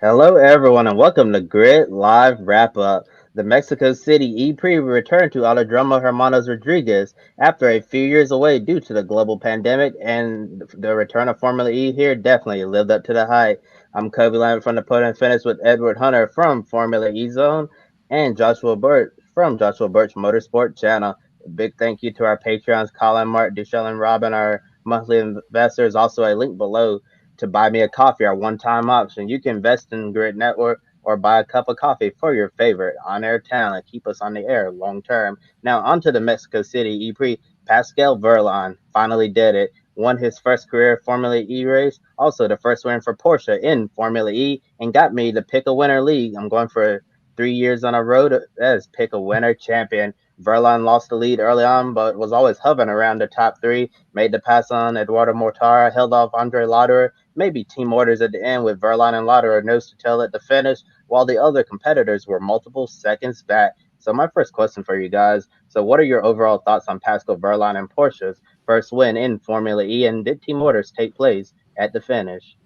Hello, everyone, and welcome to Grid Live Wrap Up. The Mexico City E-Prix returned to Autodromo Hermanos Rodriguez after a few years away due to the global pandemic, and the return of Formula E here definitely lived up to the hype. I'm Kobe Lamb from the Podium Finish with Edward Hunter from Formula E Zone and Joshua Burt from Joshua Burt's Motorsport Channel. A big thank you to our Patreons, Colin, Mark, Duchelle, and Robin, our monthly investors. Also, a link below to buy me a coffee, our one-time option. You can invest in Grid Network or buy a cup of coffee for your favorite on-air talent. Keep us on the air long term. Now on to the Mexico City E-Prix. Pascal Wehrlein finally did it. Won his first career Formula E race, also the first win for Porsche in Formula E, and got me to pick a winner league. I'm going for 3 years on a road as pick a winner champion. Verlaine lost the lead early on, but was always hovering around the top three. Made the pass on Eduardo Montara, held off Andre Lauder, maybe team orders at the end with Verlaine and Lauder nose to tail at the finish, while the other competitors were multiple seconds back. So my first question for you guys: so what are your overall thoughts on Pascal Wehrlein and Porsche's first win in Formula E, and did team orders take place at the finish?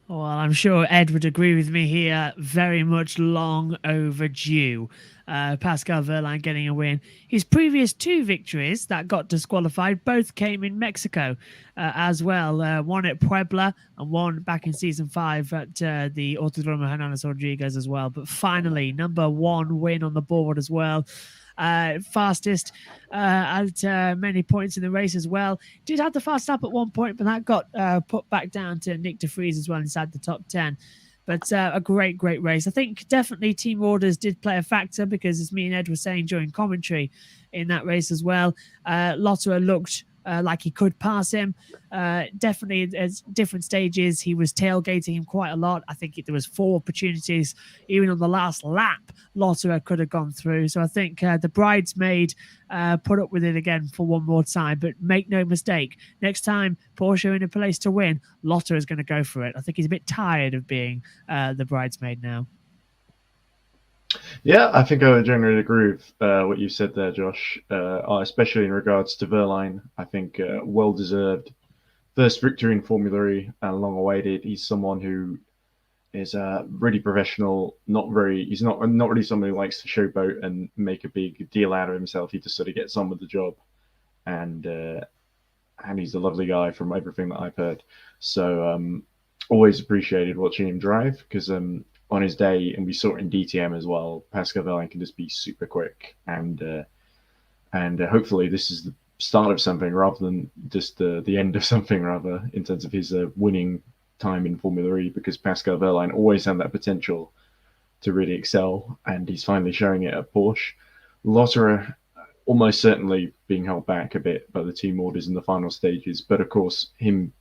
Well, I'm sure Ed would agree with me here. Very much long overdue. Pascal Wehrlein getting a win. His previous two victories that got disqualified both came in Mexico as well. One at Puebla and one back in season 5 at the Autodromo Hermanos Rodriguez as well. But finally, number one win on the board as well. Fastest at many points in the race as well. Did have the fast lap at one point, but that got put back down to Nyck de Vries as well inside the top 10. But a great race. I think definitely team orders did play a factor because, as me and Ed were saying during commentary in that race as well, Lotterer looked like he could pass him. Definitely at different stages, he was tailgating him quite a lot. I think there was 4 opportunities, even on the last lap, Lotterer could have gone through. So I think the bridesmaid put up with it again for one more time. But make no mistake, next time Porsche are in a place to win, Lotterer is going to go for it. I think he's a bit tired of being the bridesmaid now. Yeah, I think I would generally agree with what you said there, Josh, especially in regards to Verline. I think well deserved first victory in Formula E and long awaited. He's someone who is really professional. He's not really someone who likes to showboat and make a big deal out of himself. He just sort of gets on with the job, and uh, and he's a lovely guy from everything that I've heard. So always appreciated watching him drive because on his day, and we saw it in DTM as well, Pascal Wehrlein can just be super quick, and hopefully this is the start of something rather than just the end of something, rather in terms of his winning time in Formula E, because Pascal Wehrlein always had that potential to really excel, and he's finally showing it at Porsche. Lotterer almost certainly being held back a bit by the team orders in the final stages, but of course, him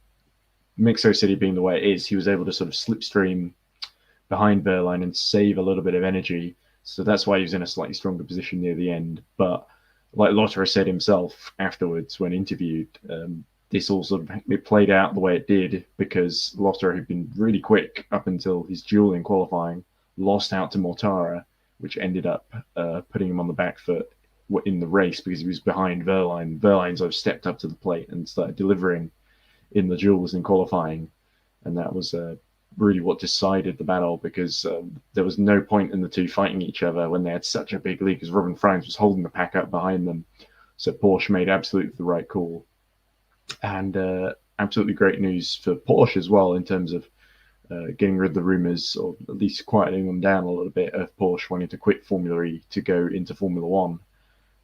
Mexico City being the way it is, he was able to sort of slipstream behind Wehrlein and save a little bit of energy. So that's why he was in a slightly stronger position near the end. But like Lotterer said himself afterwards when interviewed, this all sort of it played out the way it did because Lotterer had been really quick up until his duel in qualifying, lost out to Montara, which ended up putting him on the back foot in the race because he was behind Wehrlein. Wehrlein sort of stepped up to the plate and started delivering in the duels in qualifying, and that was really what decided the battle because there was no point in the two fighting each other when they had such a big lead because Robin Franz was holding the pack up behind them. So Porsche made absolutely the right call, and absolutely great news for Porsche as well in terms of getting rid of the rumours, or at least quieting them down a little bit, of Porsche wanting to quit Formula E to go into Formula One.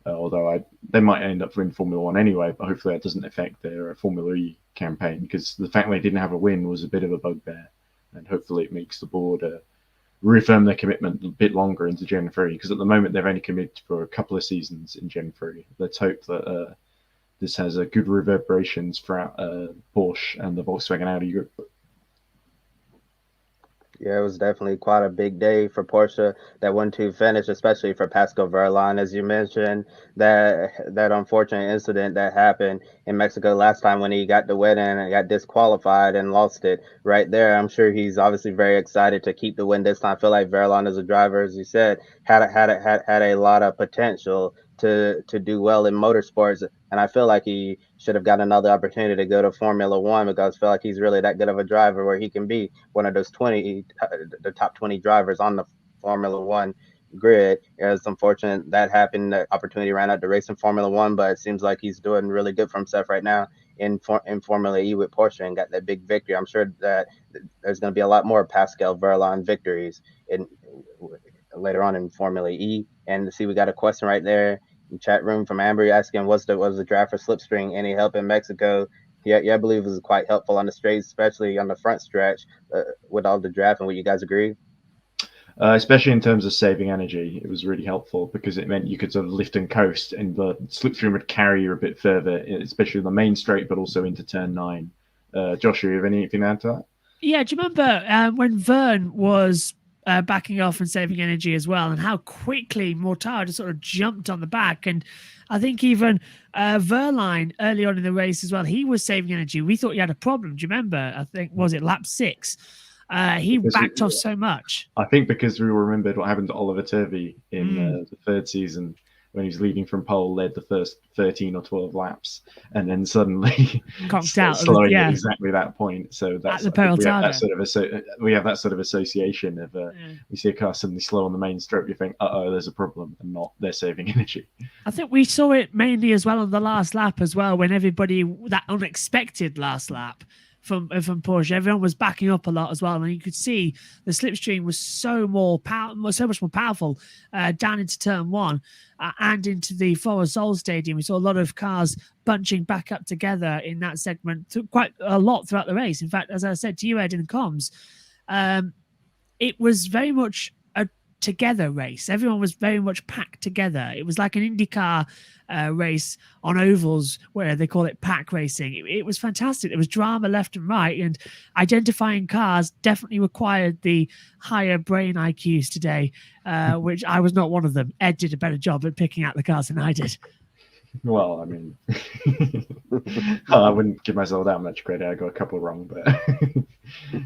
Although they might end up in Formula One anyway, but hopefully that doesn't affect their Formula E campaign because the fact they didn't have a win was a bit of a bugbear, and hopefully it makes the board reaffirm their commitment a bit longer into Gen 3 because at the moment they've only committed for a couple of seasons in Gen 3. Let's hope that this has a good reverberations throughout Porsche and the Volkswagen Audi group. Yeah, it was definitely quite a big day for Porsche. That 1-2 finish, especially for Pascal Wehrlein, as you mentioned. That unfortunate incident that happened in Mexico last time when he got the win and got disqualified and lost it right there. I'm sure he's obviously very excited to keep the win this time. I feel like Wehrlein as a driver, as you said, had a lot of potential to do well in motorsports, and I feel like he should have gotten another opportunity to go to Formula One because I feel like he's really that good of a driver where he can be one of those 20, the top 20 drivers on the Formula One grid. It's unfortunate that happened. The opportunity ran out to race in Formula One, but it seems like he's doing really good for himself right now in Formula E with Porsche and got that big victory. I'm sure that there's going to be a lot more Pascal Wehrlein victories in later on in Formula E. And see, we got a question right there in chat room from Amber asking, was the draft for Slipstream any help in Mexico? Yeah, I believe it was quite helpful on the straight, especially on the front stretch with all the drafting. Would you guys agree? Especially in terms of saving energy, it was really helpful because it meant you could sort of lift and coast, and the slipstream would carry you a bit further, especially the main straight, but also into turn 9. Joshua, you have anything to add to that? Yeah, do you remember when Vern was backing off and saving energy as well, and how quickly Montara just sort of jumped on the back? And I think even Wehrlein early on in the race as well, he was saving energy. We thought he had a problem. Do you remember? I think, was it lap 6? He backed off so much. I think because we remembered what happened to Oliver Turvey in the 3rd season when he was leading from pole, led the first 13 or 12 laps, and then suddenly conked out, slowing at exactly that point. So that's at the we have that sort of association of we see a car suddenly slow on the main strip, you think, there's a problem, and not they're saving energy. I think we saw it mainly as well on the last lap as well, when everybody, that unexpected last lap from Porsche, everyone was backing up a lot as well, and you could see the slipstream was so much more powerful down into turn 1 and into the Forest Sol Stadium. We saw a lot of cars bunching back up together in that segment quite a lot throughout the race. In fact, as I said to you, Ed, in comms, it was very much a together race. Everyone was very much packed together. It was like an IndyCar race on ovals where they call it pack racing. It was fantastic. There was drama left and right, and identifying cars definitely required the higher brain IQs today, which I was not one of them. Ed did a better job at picking out the cars than I did. Well, I mean, I wouldn't give myself that much credit. I got a couple wrong, but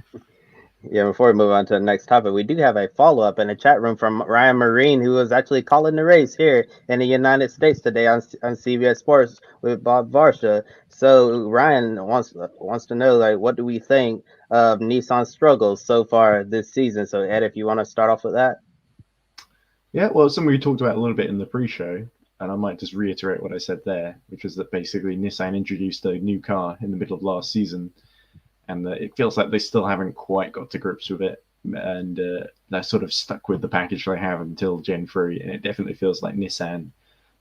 Yeah, before we move on to the next topic, we do have a follow-up in the chat room from Ryan Marine, who was actually calling the race here in the United States today on CBS Sports with Bob Varsha. So Ryan wants to know, like, what do we think of Nissan's struggles so far this season? So Ed, if you want to start off with that. Yeah, well, something we talked about a little bit in the pre-show, and I might just reiterate what I said there, which was that basically Nissan introduced a new car in the middle of last season, and it feels like they still haven't quite got to grips with it, and they're sort of stuck with the package they have until Gen 3, and it definitely feels like Nissan,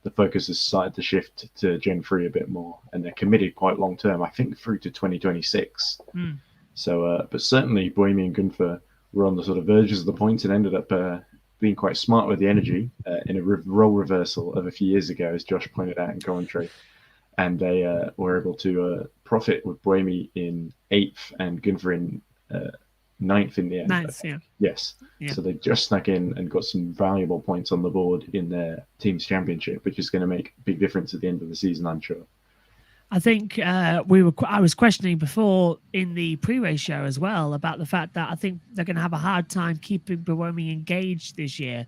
the focus has started to shift to Gen 3 a bit more, and they're committed quite long term, I think through to 2026. So, but certainly Buemi and Gunther were on the sort of verges of the points and ended up being quite smart with the energy in a role reversal of a few years ago, as Josh pointed out in commentary. And they were able to profit with Buemi in 8th and Gunther in 9th in the end. 9th, yeah. Yes. Yeah. So they just snuck in and got some valuable points on the board in their team's championship, which is going to make a big difference at the end of the season, I'm sure. I think I was questioning before in the pre-race show as well about the fact that I think they're going to have a hard time keeping Buemi engaged this year.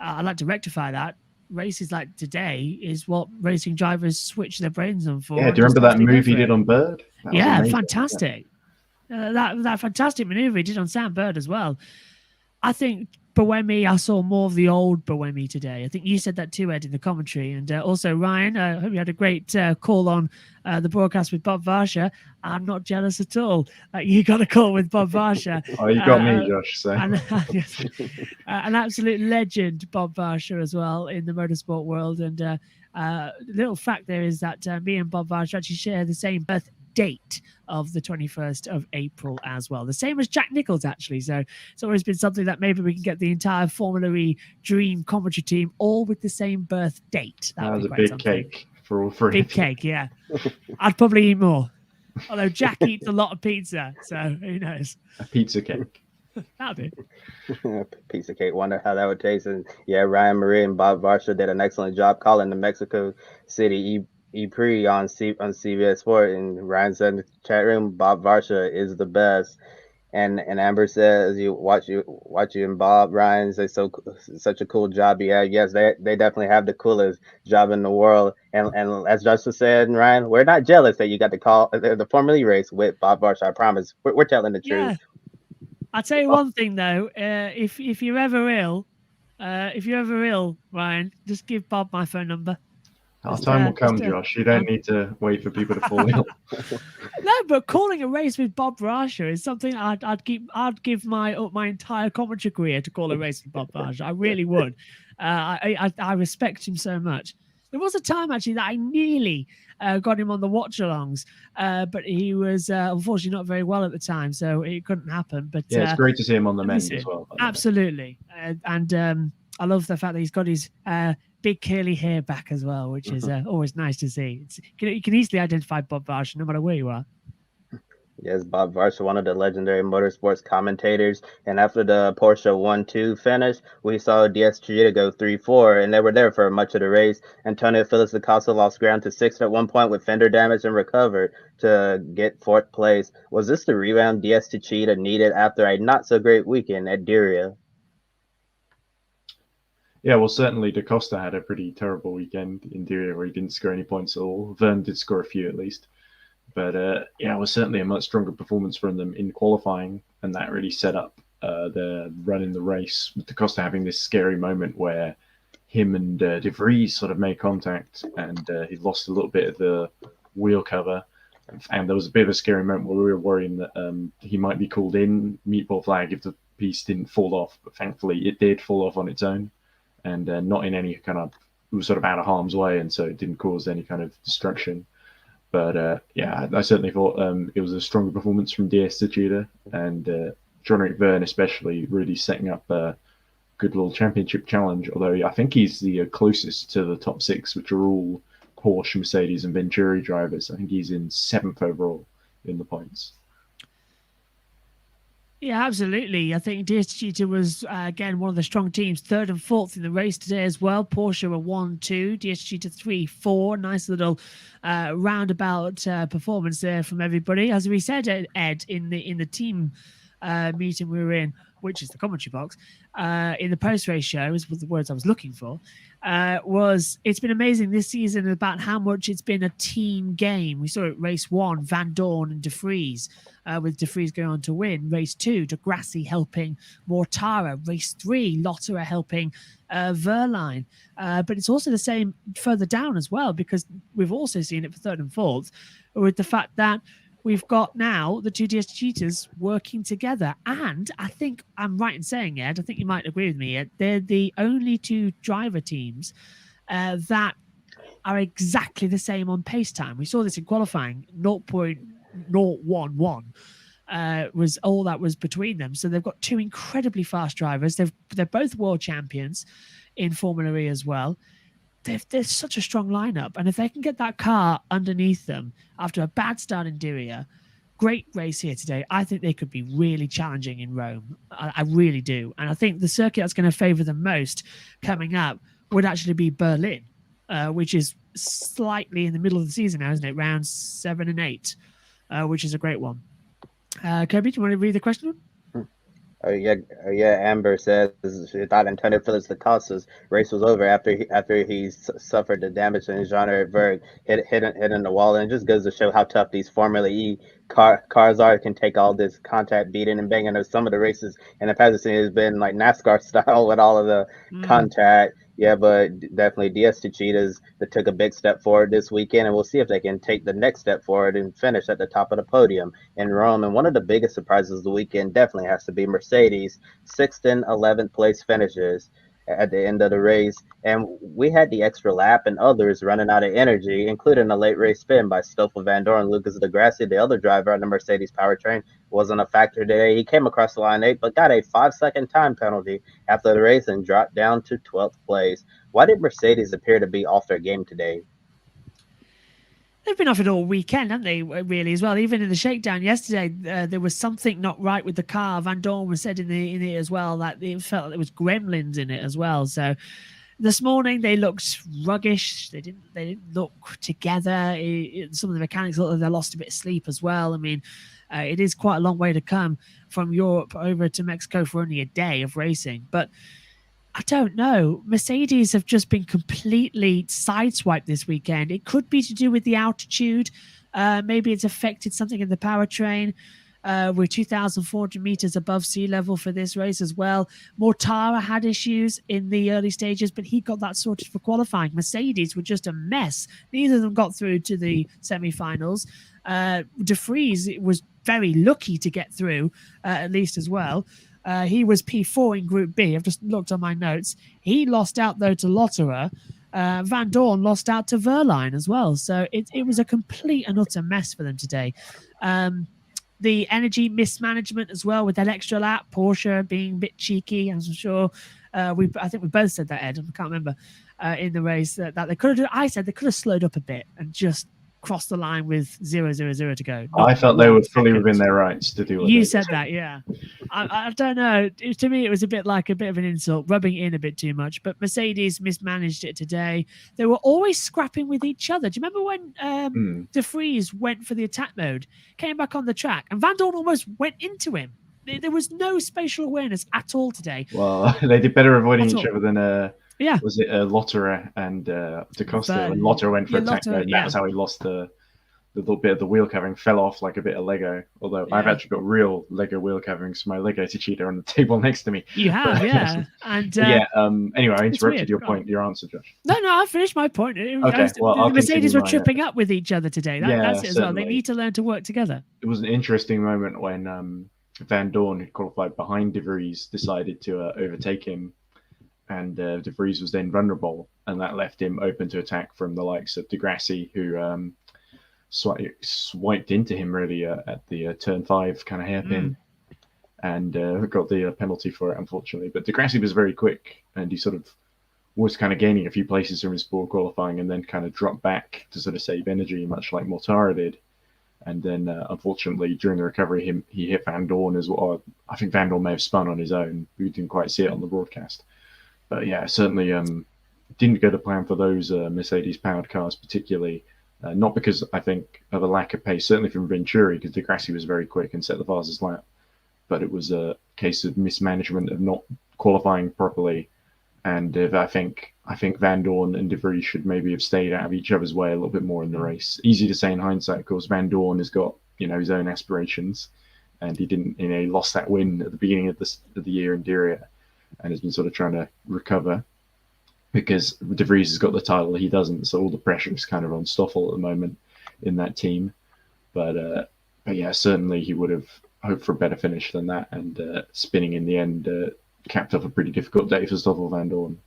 I'd like to rectify that. Races like today is what racing drivers switch their brains on for. Yeah, do you remember that move he did on Bird? Yeah, fantastic. Yeah. That fantastic maneuver he did on Sam Bird as well. I think Buemi, I saw more of the old Buemi today. I think you said that too, Ed, in the commentary. And also, Ryan, I hope you had a great call on the broadcast with Bob Varsha. I'm not jealous at all. You got a call with Bob Varsha. Oh, you got me, Josh. So. An absolute legend, Bob Varsha, as well, in the motorsport world. And the little fact there is that me and Bob Varsha actually share the same birth date of the 21st of April as well. The same as Jack Nicholls, actually. So it's always been something that maybe we can get the entire Formula E dream commentary team all with the same birth date. That was a big cake for all three. Big cake, yeah. I'd probably eat more. Although Jack eats a lot of pizza, so who knows? A pizza cake. That'd be. Piece of cake. Wonder how that would taste. And yeah, Ryan Marie and Bob Varsha did an excellent job calling the Mexico City E-Prix on CBS Sport, and Ryan said in the chat room, Bob Varsha is the best. And Amber says you and Bob Ryan say such a cool job. Yeah, yes, they definitely have the coolest job in the world. And as Justice said, Ryan, we're not jealous that you got to call the Formula E race with Bob Barsh. I promise, we're telling the truth. Yeah. I'll tell you one thing though. If you're ever ill, Ryan, just give Bob my phone number. Our time will come, Just Josh. You don't need to wait for people to fall ill. No, but calling a race with Bob Rasher is something I'd give my entire commentary career to call a race with Bob Rasher. I really would. I respect him so much. There was a time actually that I nearly got him on the watch-alongs, but he was unfortunately not very well at the time, so it couldn't happen. But Yeah, it's great to see him on the mend listen, as well. absolutely, and I love the fact that he's got his big curly hair back as well, which is always nice to see. You can easily identify Bob Barsh no matter where you are. Yes, Bob Varsha, one of the legendary motorsports commentators. And after the Porsche 1-2 finish, we saw DSG to go 3-4, and they were there for much of the race. Antonio Felix da Costa lost ground to sixth at one point with fender damage and recovered to get fourth place. Was this the rebound DS Techeetah needed after a not so great weekend at Diriyah? Yeah, well, certainly Da Costa had a pretty terrible weekend in Diriyah where he didn't score any points at all. Verne did score a few at least. But yeah, it was certainly a much stronger performance from them in qualifying, and that really set up the run in the race. With Da Costa having this scary moment where him and De Vries sort of made contact, and he lost a little bit of the wheel cover. And there was a bit of a scary moment where we were worrying that he might be called in, meatball flag, if the piece didn't fall off. But thankfully, it did fall off on its own, and not in any kind of, it was sort of out of harm's way, and so it didn't cause any kind of destruction. But yeah, I certainly thought it was a stronger performance from DS Techeetah, and Jean-Eric Verne especially really setting up a good little championship challenge. Although I think he's the closest to the top six, which are all Porsche, Mercedes, and Venturi drivers. I think he's in seventh overall in the points. Yeah, absolutely. I think DS Techeetah was, again, one of the strong teams, third and fourth in the race today as well. Porsche were 1-2, DS Techeetah 3-4. Nice little roundabout performance there from everybody. As we said, Ed, in the team meeting we were in, which is the commentary box, in the post-race show, is the words I was looking for, was it's been amazing this season about how much it's been a team game. We saw it race 1, Van Dorn and De Vries, with De Vries going on to win. Race 2, De Grassi helping Montara. Race 3, Lotterer helping Wehrlein. But it's also the same further down as well, because we've also seen it for third and fourth, with the fact that we've got now the two DS Cheetahs working together. And I think I'm right in saying, Ed, I think you might agree with me, Ed, they're the only two driver teams that are exactly the same on pace time. We saw this in qualifying, 0.011 was all that was between them. So they've got two incredibly fast drivers. They're both world champions in Formula E as well. There's such a strong lineup, and if they can get that car underneath them after a bad start in Diriyah, great race here today, I think they could be really challenging in Rome. I really do. And I think the circuit that's going to favor them most coming up would actually be Berlin, which is slightly in the middle of the season now, isn't it? Rounds 7 and 8, which is a great one. Kirby, do you want to read the question? Oh yeah, Amber says she thought Antonio Felix da Costa's race was over after he suffered the damage and Jean-Eric Vergne hitting the wall, and it just goes to show how tough these Formula E cars are. Can take all this contact beating and banging. Some of the races in the past has been like NASCAR style with all of the contact. Yeah, but definitely DS Techeetahs that took a big step forward this weekend, and we'll see if they can take the next step forward and finish at the top of the podium in Rome. And one of the biggest surprises of the weekend definitely has to be Mercedes' 6th and 11th place finishes at the end of the race. And we had the extra lap and others running out of energy, including a late race spin by Stoffel Van Dorn. Lucas de Grassi, the other driver on the Mercedes powertrain, wasn't a factor today. He came across the line 8, but got a 5-second time penalty after the race and dropped down to 12th place. Why did Mercedes appear to be off their game today? They've been off it all weekend, haven't they, really, as well? Even in the shakedown yesterday, there was something not right with the car. Van Dorn was said in it as well that it felt like there was gremlins in it as well. So this morning they looked ruggish. They didn't look together. Some of the mechanics looked like they lost a bit of sleep as well. I mean, It is quite a long way to come from Europe over to Mexico for only a day of racing. But I don't know. Mercedes have just been completely sideswiped this weekend. It could be to do with the altitude. Maybe it's affected something in the powertrain. We're 2,400 meters above sea level for this race as well. Montara had issues in the early stages, but he got that sorted for qualifying. Mercedes were just a mess. Neither of them got through to the semi-finals. De Vries was very lucky to get through, at least as well. He was P4 in Group B. I've just looked on my notes. He lost out, though, to Lotterer. Van Dorn lost out to Wehrlein as well. So it was a complete and utter mess for them today. The energy mismanagement as well with that extra lap, Porsche being a bit cheeky, as I'm sure I think we both said that, Ed, I can't remember, in the race that they could have, I said they could have slowed up a bit and just crossed the line with 0:00 to go. I felt they were fully within their rights to do what you they said did. that, yeah. I don't know. To me, it was a bit of an insult, rubbing in a bit too much. But Mercedes mismanaged it today. They were always scrapping with each other. Do you remember when De Vries went for the attack mode, came back on the track, and Van Dorn almost went into him? There was no spatial awareness at all today. Well, they did better avoiding each other than yeah. Was it Lotterer and Da Costa? When Lotterer went for attack mode, that was how he lost the little bit of the wheel covering, fell off like a bit of Lego. Although I've actually got real Lego wheel coverings for my Lego Techeetah on the table next to me. You have, yeah. And anyway, I interrupted your answer, Josh. No, I finished my point. Okay, well, Mercedes were tripping up with each other today. That's it as well. They need to learn to work together. It was an interesting moment when Van Dorn, who qualified behind De Vries, decided to overtake him, and De Vries was then vulnerable, and that left him open to attack from the likes of De Grassi, who swiped into him really at the turn 5 kind of hairpin, and got the penalty for it, unfortunately. But De Grassi was very quick, and he sort of was kind of gaining a few places from his poor qualifying, and then kind of dropped back to sort of save energy, much like Montara did. And then, unfortunately, during the recovery, he hit Van Dorn as well. I think Van Dorn may have spun on his own. We didn't quite see it on the broadcast. But yeah, certainly didn't go to plan for those Mercedes-powered cars particularly. Not because, I think, of a lack of pace, certainly from Venturi, because De Grassi was very quick and set the fastest lap. But it was a case of mismanagement of not qualifying properly. And I think Van Dorn and De Vries should maybe have stayed out of each other's way a little bit more in the race. Easy to say in hindsight, of course. Van Dorn has got his own aspirations, and he didn't. He lost that win at the beginning of the year in Diriyah, and has been sort of trying to recover because De Vries has got the title, he doesn't. So all the pressure is kind of on Stoffel at the moment in that team. But yeah, certainly he would have hoped for a better finish than that, and spinning in the end capped off a pretty difficult day for Stoffel Van Dorn.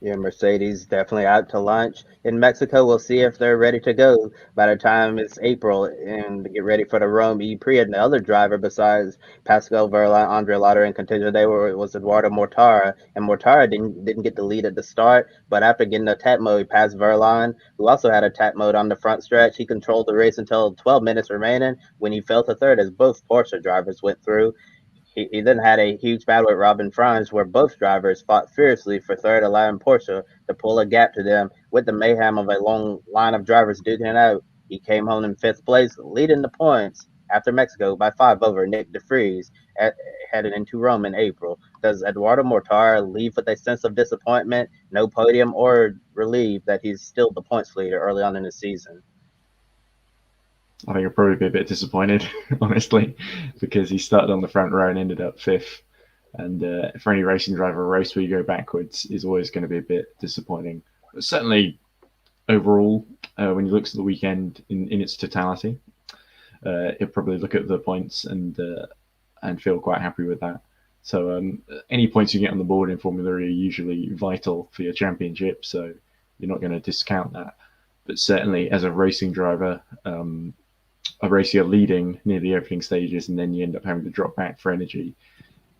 Yeah, Mercedes definitely out to lunch. In Mexico, we'll see if they're ready to go by the time it's April and get ready for the Rome E-Prix. And the other driver besides Pascal Wehrlein, Andre Lauder, and contingent was Eduardo Montara. And Montara didn't get the lead at the start, but after getting attack mode, he passed Wehrlein, who also had attack mode on the front stretch. He controlled the race until 12 minutes remaining when he fell to third as both Porsche drivers went through. He then had a huge battle with Robin Franz where both drivers fought fiercely for third, allowing Porsche to pull a gap to them. With the mayhem of a long line of drivers duking it out, he came home in 5th place, leading the points after Mexico by 5 over Nyck de Vries, headed into Rome in April. Does Eduardo Montara leave with a sense of disappointment, no podium, or relieved that he's still the points leader early on in the season? I think he'll probably be a bit disappointed, honestly, because he started on the front row and ended up 5th. And for any racing driver, a race where you go backwards is always going to be a bit disappointing. But certainly, overall, when you look at the weekend in its totality, he'll probably look at the points and feel quite happy with that. So any points you get on the board in Formula E are usually vital for your championship, so you're not going to discount that. But certainly, as a racing driver, a race you're leading near the opening stages and then you end up having to drop back for energy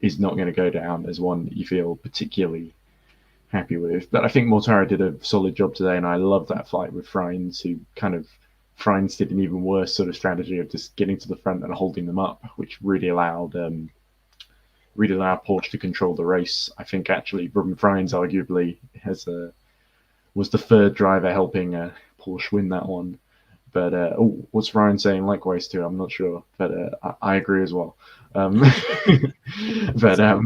is not going to go down as one that you feel particularly happy with. But I think Montara did a solid job today, and I love that fight with Franz, who Franz did an even worse sort of strategy of just getting to the front and holding them up, which really allowed Porsche to control the race. I think actually Robin Franz arguably was the third driver helping Porsche win that one. But what's Ryan saying likewise too? I'm not sure, but I agree as well. But a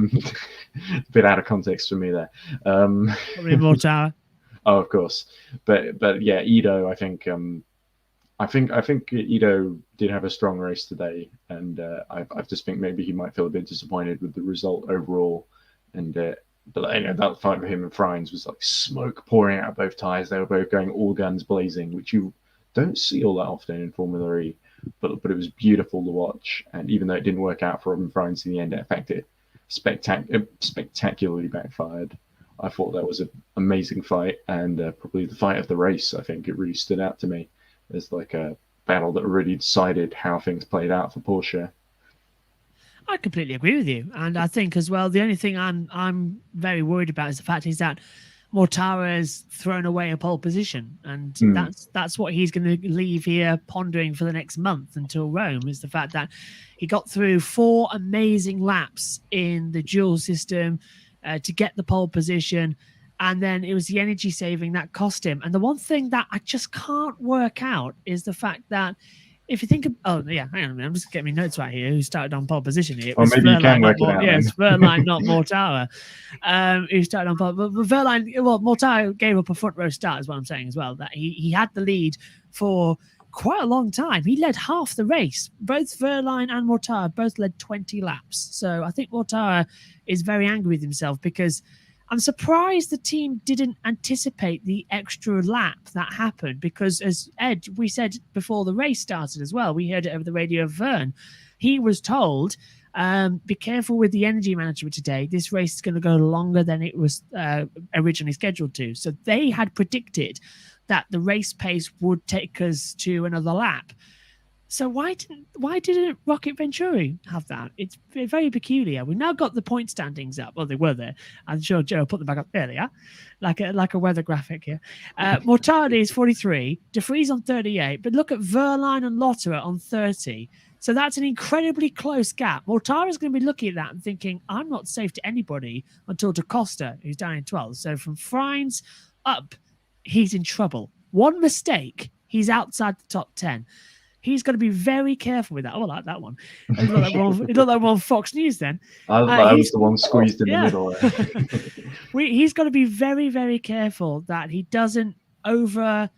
bit out of context for me there. Probably Montara. Oh, of course, but yeah, Ido. I think Ido did have a strong race today, and I just think maybe he might feel a bit disappointed with the result overall. And but that fight with him and Friends was like smoke pouring out of both tires. They were both going all guns blazing, which you don't see all that often in Formula E. But it was beautiful to watch. And even though it didn't work out for Robin Friends in the end, in fact, it spectacularly backfired. I thought that was an amazing fight, and probably the fight of the race. I think it really stood out to me as like a battle that really decided how things played out for Porsche. I completely agree with you, and I think as well the only thing I'm very worried about is the fact is that Montara has thrown away a pole position, and that's what he's going to leave here pondering for the next month until Rome. Is the fact that he got through 4 amazing laps in the dual system to get the pole position, and then it was the energy saving that cost him. And the one thing that I just can't work out is the fact that if you think of, hang on a minute, I'm just getting my notes right here. Who started on pole position here? Or maybe you can work it out. Yeah, it's Wehrlein, not Montara. Who started on pole? But Wehrlein, Montara gave up a front row start, is what I'm saying as well. That he had the lead for quite a long time. He led half the race. Both Wehrlein and Montara both led 20 laps. So I think Montara is very angry with himself because I'm surprised the team didn't anticipate the extra lap that happened because, as Ed, we said before the race started as well, we heard it over the radio of Vern. He was told, be careful with the energy management today. This race is going to go longer than it was originally scheduled to. So they had predicted that the race pace would take us to another lap. So why didn't Rocket Venturi have that? It's very peculiar. We've now got the point standings up. Well, they were there. I'm sure Joe put them back up earlier, like a weather graphic here. Mortardi is 43, De Vries on 38, but look at Wehrlein and Lotterer on 30. So that's an incredibly close gap. Montara is going to be looking at that and thinking, I'm not safe to anybody until Da Costa, who's down in 12th. So from Friends up, he's in trouble. One mistake, he's outside the top 10. He's got to be very careful with that. Oh, I like that one. It looked like one on Fox News then. I was the one squeezed in the middle. He's got to be very, very careful that he doesn't over...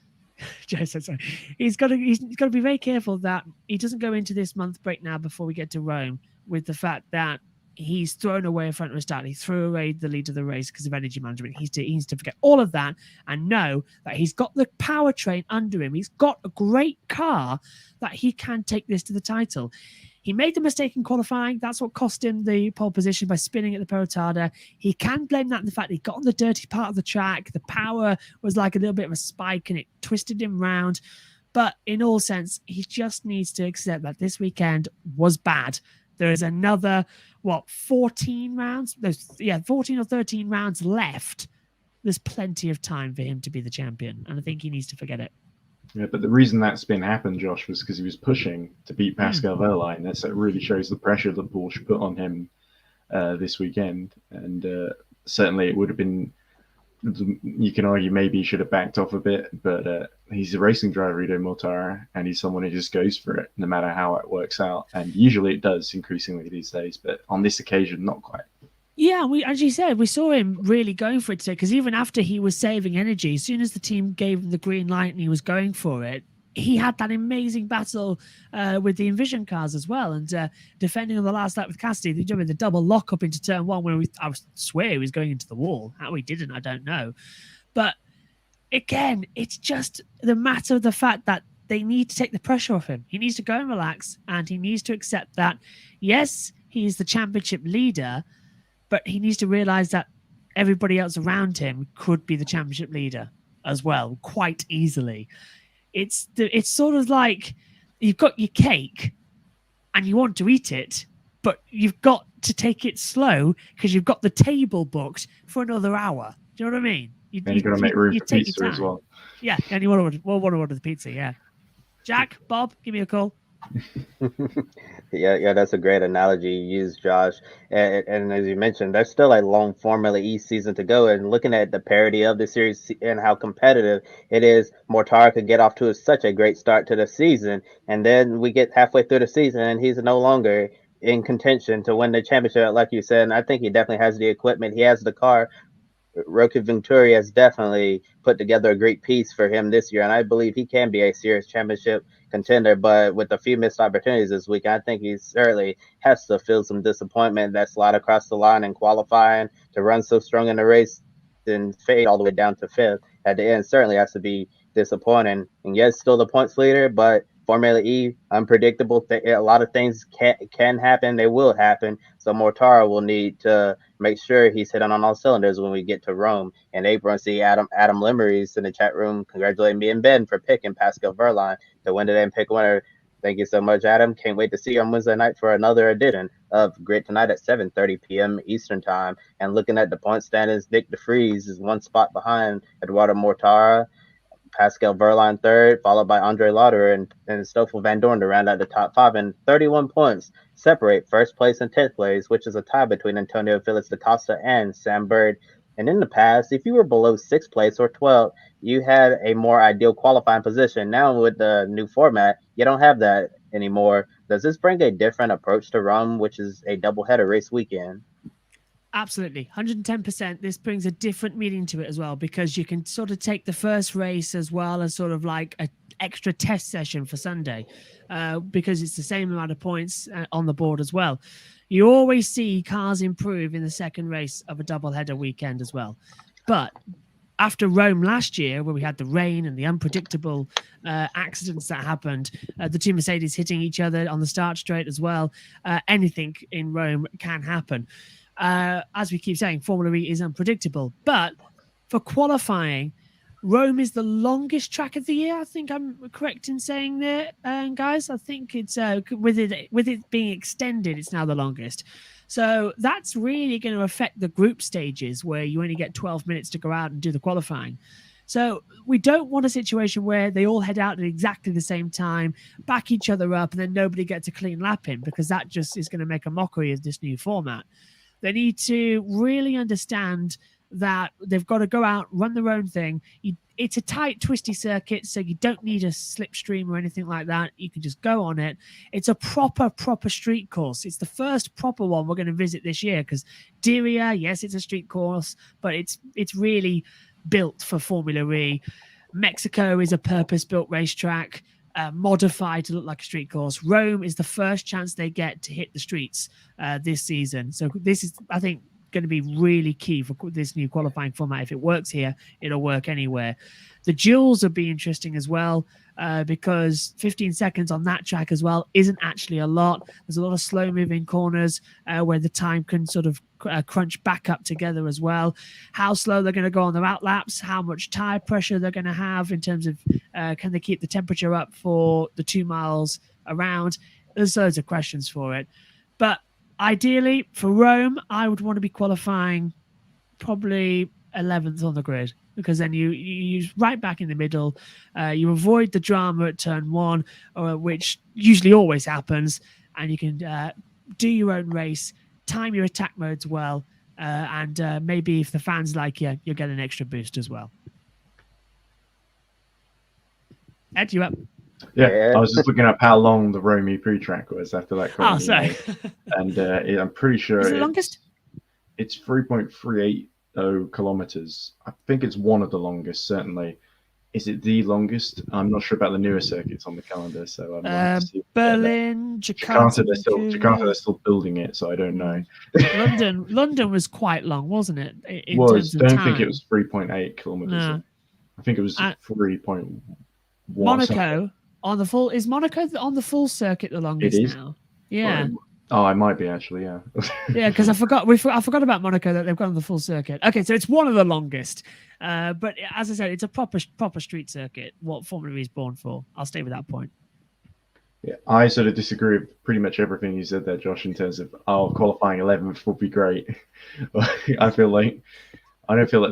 He's got to be very careful that he doesn't go into this month break now before we get to Rome with the fact that he's thrown away a front row start. He threw away the lead of the race because of energy management. He needs to forget all of that and know that he's got the powertrain under him. He's got a great car that he can take this to the title. He made the mistake in qualifying. That's what cost him the pole position by spinning at the Perotada. He can blame that on the fact that he got on the dirty part of the track. The power was like a little bit of a spike and it twisted him round. But in all sense, he just needs to accept that this weekend was bad. There is another, 14 rounds? 14 or 13 rounds left. There's plenty of time for him to be the champion, and I think he needs to forget it. Yeah, but the reason that spin happened, Josh, was because he was pushing to beat Pascal Wehrlein. That really shows the pressure that Porsche put on him this weekend. And certainly it would have been, you can argue maybe he should have backed off a bit, but he's a racing driver, Ido Montara, and he's someone who just goes for it no matter how it works out. And usually it does increasingly these days, but on this occasion, not quite. Yeah, as you said, we saw him really going for it today because even after he was saving energy, as soon as the team gave him the green light and he was going for it, he had that amazing battle with the Envision cars as well, and defending on the last lap with Cassidy, the double lock up into turn one where I swear he was going into the wall. How he didn't, I don't know. But again, it's just the matter of the fact that they need to take the pressure off him. He needs to go and relax, and he needs to accept that, yes, he's the championship leader, but he needs to realize that everybody else around him could be the championship leader as well, quite easily. It's sort of like you've got your cake and you want to eat it, but you've got to take it slow because you've got the table booked for another hour. Do you know what I mean? You've got to make room for pizza as well. Yeah, and you want to order the pizza, yeah. Jack, Bob, give me a call. Yeah, that's a great analogy you use, Josh. And as you mentioned, there's still a long Formula E season to go. And looking at the parity of the series and how competitive it is, Mortara could get off to such a great start to the season, and then we get halfway through the season and he's no longer in contention to win the championship, like you said. And I think he definitely has the equipment. He has the car. Roque Venturi has definitely put together a great piece for him this year, and I believe he can be a serious championship contender. But with a few missed opportunities this week, I think he certainly has to feel some disappointment that slide across the line in qualifying to run so strong in the race and fade all the way down to fifth at the end. Certainly has to be disappointing. And yes, still the points leader, but Formula E, unpredictable. A lot of things can happen. They will happen. So Mortara will need to make sure he's hitting on all cylinders when we get to Rome in April. And see Adam Limmery's in the chat room congratulating me and Ben for picking Pascal Wehrlein to win today and pick winner. Thank you so much, Adam. Can't wait to see you on Wednesday night for another edition of Grid tonight at 7:30 p.m. Eastern Time. And looking at the point standings, Nyck de Vries is one spot behind Eduardo Mortara. Pascal Wehrlein third, followed by Andre Lauder and Stoffel Van Dorn to round out the top five. And 31 points separate first place and 10th place, which is a tie between Antonio Felix da Costa and Sam Bird. And in the past, if you were below sixth place or 12th, you had a more ideal qualifying position. Now, with the new format, you don't have that anymore. Does this bring a different approach to Rome, which is a doubleheader race weekend? Absolutely, 110%. This brings a different meaning to it as well, because you can sort of take the first race as well as sort of like an extra test session for Sunday, because it's the same amount of points on the board as well. You always see cars improve in the second race of a doubleheader weekend as well. But after Rome last year, where we had the rain and the unpredictable accidents that happened, the two Mercedes hitting each other on the start straight as well, anything in Rome can happen. As we keep saying, Formula E is unpredictable. But for qualifying, Rome is the longest track of the year. I think I'm correct in saying that, guys. I think it's with it being extended, it's now the longest. So that's really going to affect the group stages where you only get 12 minutes to go out and do the qualifying. So we don't want a situation where they all head out at exactly the same time, back each other up, and then nobody gets a clean lap in, because that just is going to make a mockery of this new format. They need to really understand that they've got to go out, run their own thing. It's a tight, twisty circuit, so you don't need a slipstream or anything like that. You can just go on it. It's a proper street course. It's the first proper one we're going to visit this year, because Diriyah, yes, it's a street course, but it's really built for Formula E. Mexico is a purpose-built racetrack. Modified to look like a street course. Rome is the first chance they get to hit the streets this season. So this is, I think, going to be really key for this new qualifying format. If it works here, it'll work anywhere. The duels will be interesting as well, because 15 seconds on that track as well isn't actually a lot. There's a lot of slow moving corners where the time can sort of crunch back up together as well. How slow they're going to go on their out laps, how much tire pressure they're going to have in terms of can they keep the temperature up for the 2 miles around. There's loads of questions for it. But ideally for Rome, I would want to be qualifying probably 11th on the grid, because then you right back in the middle. You avoid the drama at turn one, which usually always happens, and you can do your own race, time your attack modes well, and maybe if the fans like you, you'll get an extra boost as well. Ed, you up? Yeah, I was just looking up how long the Rome E-Prix track was after that. Oh, sorry. And I'm pretty sure it's the longest. It's 3.380 kilometers. I think it's one of the longest, certainly. Is it the longest? I'm not sure about the newer circuits on the calendar, so Berlin, Jakarta. They're still building it, so I don't know. London was quite long, wasn't it? Don't think it was 3.8 kilometers. No. I think it was 3.1. Monaco on the full is Monaco on the full circuit the longest now? Yeah. Oh, I might be actually, yeah. Yeah, because I forgot about Monaco, that they've gone on the full circuit. Okay, so it's one of the longest. But as I said, it's a proper street circuit, what Formula E is born for. I'll stay with that point. Yeah, I sort of disagree with pretty much everything you said there, Josh, in terms of qualifying 11th would be great. I don't feel like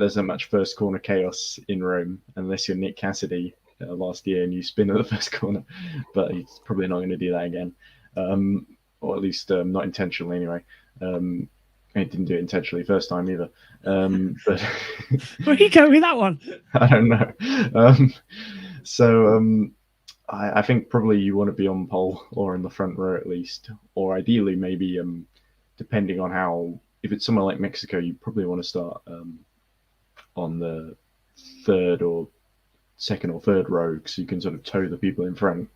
there's that much first corner chaos in Rome unless you're Nick Cassidy last year, and you spin at the first corner, but he's probably not going to do that again, or at least not intentionally anyway. He didn't do it intentionally first time either. But where are you going with that one? I don't know. I think probably you want to be on pole or in the front row at least, or ideally maybe depending on how. If it's somewhere like Mexico, you probably want to start on the second or third row, so you can sort of tow the people in front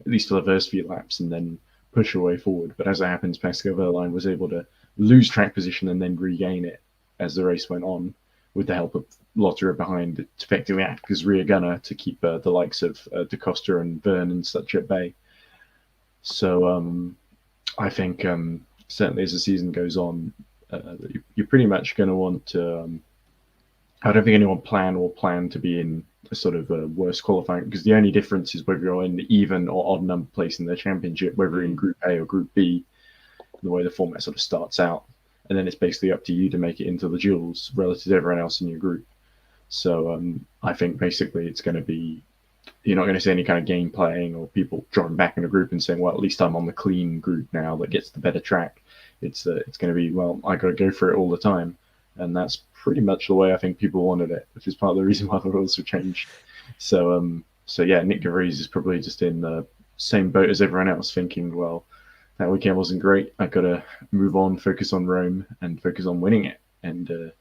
at least for the first few laps and then push your way forward. But as it happens, Pascal Wehrlein was able to lose track position and then regain it as the race went on, with the help of Lotterer behind to effectively act as rear gunner to keep the likes of Da Costa and Verne and such at bay. So I think certainly as the season goes on, you're pretty much going to want to. I don't think anyone plan to be in a sort of a worse qualifying, because the only difference is whether you're in the even or odd number place in the championship, whether you're in Group A or Group B, the way the format sort of starts out. And then it's basically up to you to make it into the duels relative to everyone else in your group. So I think basically it's going to be, you're not going to see any kind of game playing or people drawing back in a group and saying, well, at least I'm on the clean group now that gets the better track. It's going to be, well, I got to go for it all the time. And that's pretty much the way I think people wanted it, which is part of the reason why the rules were changed. So yeah, Nyck de Vries is probably just in the same boat as everyone else, thinking, well, that weekend wasn't great. I got to move on, focus on Rome, and focus on winning it. And of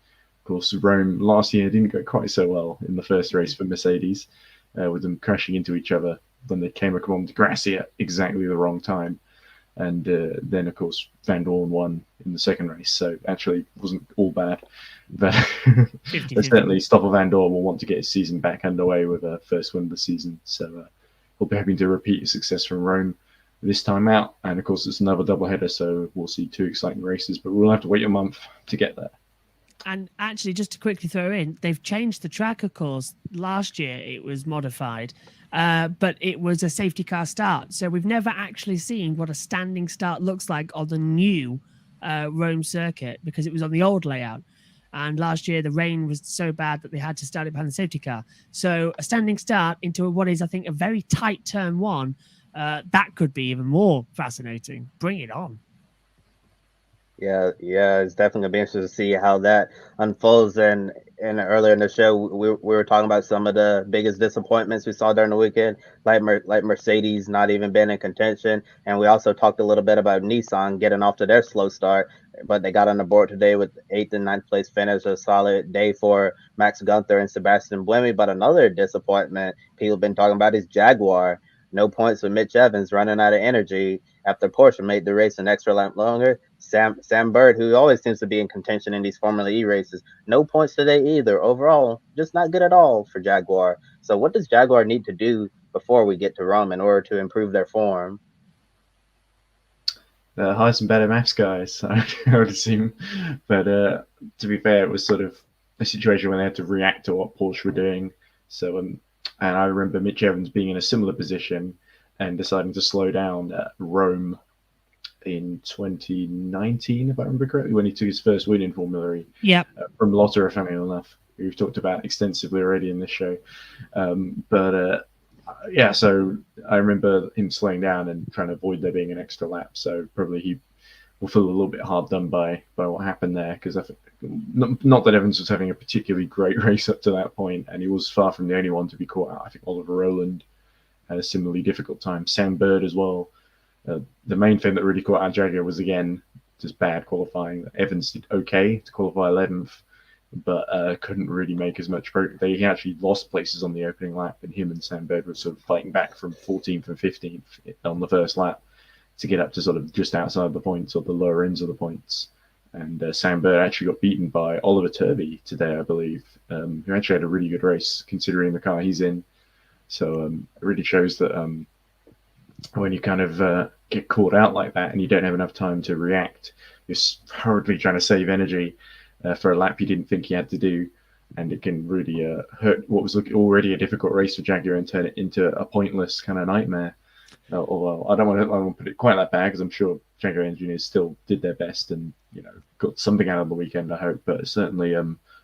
course, Rome last year didn't go quite so well in the first race for Mercedes, with them crashing into each other when they came across the grassy at exactly the wrong time. And then, of course, Van Dorn won in the second race, so actually wasn't all bad. But certainly Stoffel Van Dorn will want to get his season back underway with a first win of the season. So we'll be hoping to repeat his success from Rome this time out. And, of course, it's another doubleheader, so we'll see 2 exciting races, but we'll have to wait a month to get there. And actually, just to quickly throw in, they've changed the track, of course. Last year, it was modified, but it was a safety car start. So we've never actually seen what a standing start looks like on the new Rome circuit, because it was on the old layout. And last year, the rain was so bad that they had to start it behind the safety car. So a standing start into what is, I think, a very tight turn one, that could be even more fascinating. Bring it on. Yeah, it's definitely gonna be interesting to see how that unfolds. And earlier in the show, we were talking about some of the biggest disappointments we saw during the weekend, like Mercedes not even being in contention, and we also talked a little bit about Nissan getting off to their slow start, but they got on the board today with 8th and 9th place finish. A solid day for Max Gunther and Sebastian Buemi. But another disappointment people have been talking about is Jaguar. No points with Mitch Evans running out of energy after Porsche made the race an extra lap longer. Sam Bird, who always seems to be in contention in these Formula E races, no points today either. Overall, just not good at all for Jaguar. So what does Jaguar need to do before we get to Rome in order to improve their form? Hire some better maths guys, I would assume. But to be fair, it was sort of a situation where they had to react to what Porsche were doing. So and I remember Mitch Evans being in a similar position and deciding to slow down at Rome in 2019, if I remember correctly, when he took his first win in Formula E. Yep. From Lotterer, funny enough, who we've talked about extensively already in this show. Yeah, so I remember him slowing down and trying to avoid there being an extra lap. So probably he will feel a little bit hard done by what happened there, because I think not that Evans was having a particularly great race up to that point, and he was far from the only one to be caught out. I think Oliver Rowland had a similarly difficult time. Sam Bird as well. The main thing that really caught out Jaguar was, again, just bad qualifying. Evans did okay to qualify 11th, but couldn't really make as much progress. He actually lost places on the opening lap, and him and Sam Bird were sort of fighting back from 14th and 15th on the first lap to get up to sort of just outside the points, or the lower ends of the points. And Sam Bird actually got beaten by Oliver Turvey today, I believe, who actually had a really good race considering the car he's in. So it really shows that when you kind of get caught out like that and you don't have enough time to react, you're hurriedly trying to save energy for a lap you didn't think you had to do, and it can really hurt what was already a difficult race for Jaguar and turn it into a pointless kind of nightmare. Although I don't want to put it quite that bad, because I'm sure Jaguar engineers still did their best and got something out of the weekend, I hope. But certainly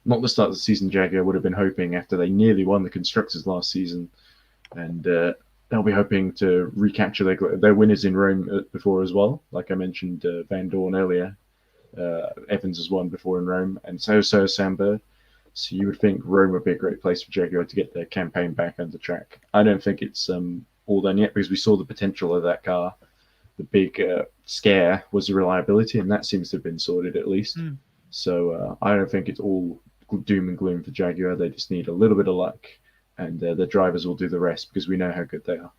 not the start of the season Jaguar would have been hoping after they nearly won the Constructors last season. and they'll be hoping to recapture their winners in Rome before as well. Like I mentioned, Van Dorn earlier, Evans has won before in Rome, and so Sambird. So you would think Rome would be a great place for Jaguar to get their campaign back under track. I don't think it's all done yet because we saw the potential of that car. The big scare was the reliability, and that seems to have been sorted at least. So I don't think it's all doom and gloom for Jaguar. They just need a little bit of luck, and the drivers will do the rest because we know how good they are.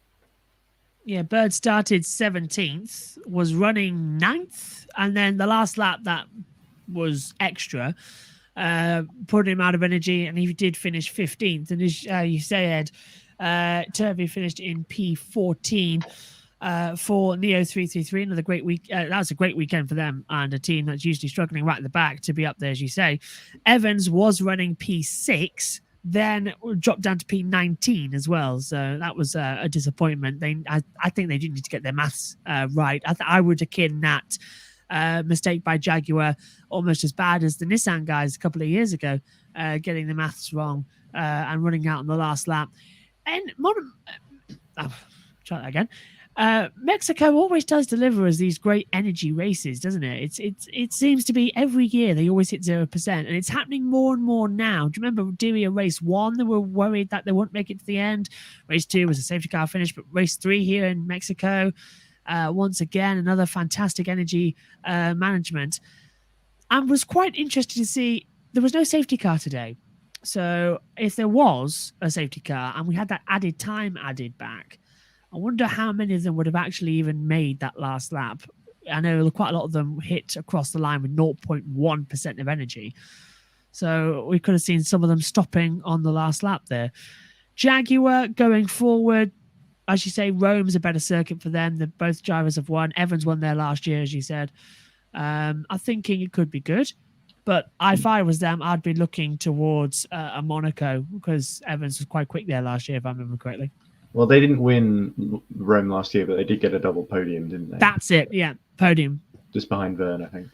Yeah, Bird started 17th, was running 9th, and then the last lap that was extra, put him out of energy, and he did finish 15th. And as you said, Turvey finished in P14 for Neo 333. Another great week. That was a great weekend for them and a team that's usually struggling right at the back to be up there, as you say. Evans was running P6. Then dropped down to P19 as well, so that was a disappointment. I think they do need to get their maths right. I would akin that mistake by Jaguar almost as bad as the Nissan guys a couple of years ago, getting the maths wrong and running out on the last lap. And try that again. Mexico always does deliver us these great energy races, doesn't it? It seems to be every year they always hit 0%, and it's happening more and more now. Do you remember Diria race 1? They were worried that they wouldn't make it to the end. Race 2 was a safety car finish, but race 3 here in Mexico, once again, another fantastic energy management. And was quite interested to see there was no safety car today. So if there was a safety car and we had that added time added back, I wonder how many of them would have actually even made that last lap. I know quite a lot of them hit across the line with 0.1% of energy. So we could have seen some of them stopping on the last lap there. Jaguar going forward, as you say, Rome's a better circuit for them. Both drivers have won. Evans won there last year, as you said. I'm thinking it could be good. But if I was them, I'd be looking towards a Monaco because Evans was quite quick there last year, if I remember correctly. Well, they didn't win Rome last year, but they did get a double podium, didn't they? That's it, yeah, podium. Just behind Verne, I think.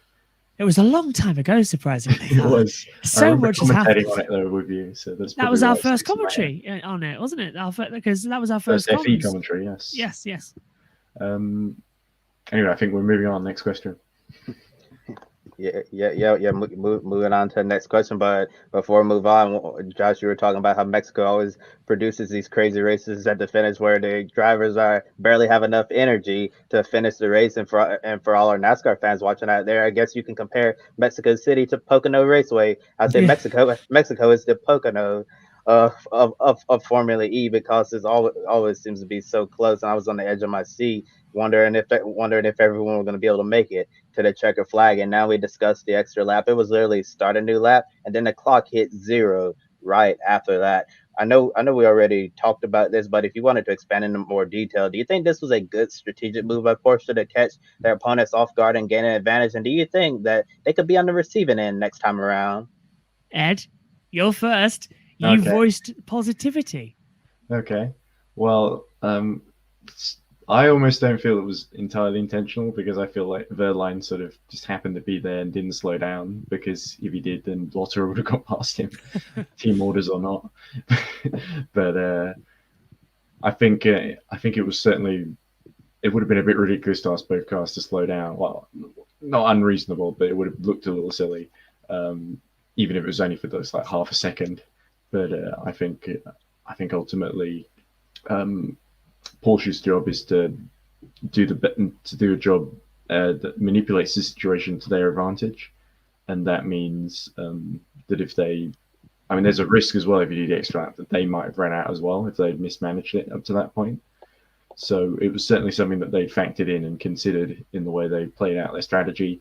It was a long time ago, surprisingly. It was. So much has happened. On it though with you, so that was our first commentary on it, wasn't it? Because that was our first FE commentary. Yes. Yes. Anyway, I think we're moving on. Next question. Yeah. Moving on to the next question, but before we move on, Josh, you were talking about how Mexico always produces these crazy races at the finish where the drivers barely have enough energy to finish the race. And for all our NASCAR fans watching out there, I guess you can compare Mexico City to Pocono Raceway. I say Mexico is the Pocono of Formula E because it always seems to be so close. And I was on the edge of my seat, wondering if everyone was going to be able to make it to the checker flag. And now we discussed the extra lap. It was literally start a new lap, and then the clock hit 0 right after that. I know we already talked about this, but if you wanted to expand into more detail, do you think this was a good strategic move by Porsche to catch their opponents off guard and gain an advantage? And do you think that they could be on the receiving end next time around? Ed, you're first. You voiced positivity. Okay. Well, I almost don't feel it was entirely intentional because I feel like Wehrlein sort of just happened to be there and didn't slow down, because if he did, then Lotterer would have got past him, team orders or not. But I think it was certainly, it would have been a bit ridiculous to ask both cars to slow down. Well, not unreasonable, but it would have looked a little silly, even if it was only for those like half a second. But I think ultimately, Porsche's job is to do a job that manipulates the situation to their advantage, and that means that if there's a risk as well if you do the extra lap that they might have run out as well if they'd mismanaged it up to that point. So it was certainly something that they factored in and considered in the way they played out their strategy.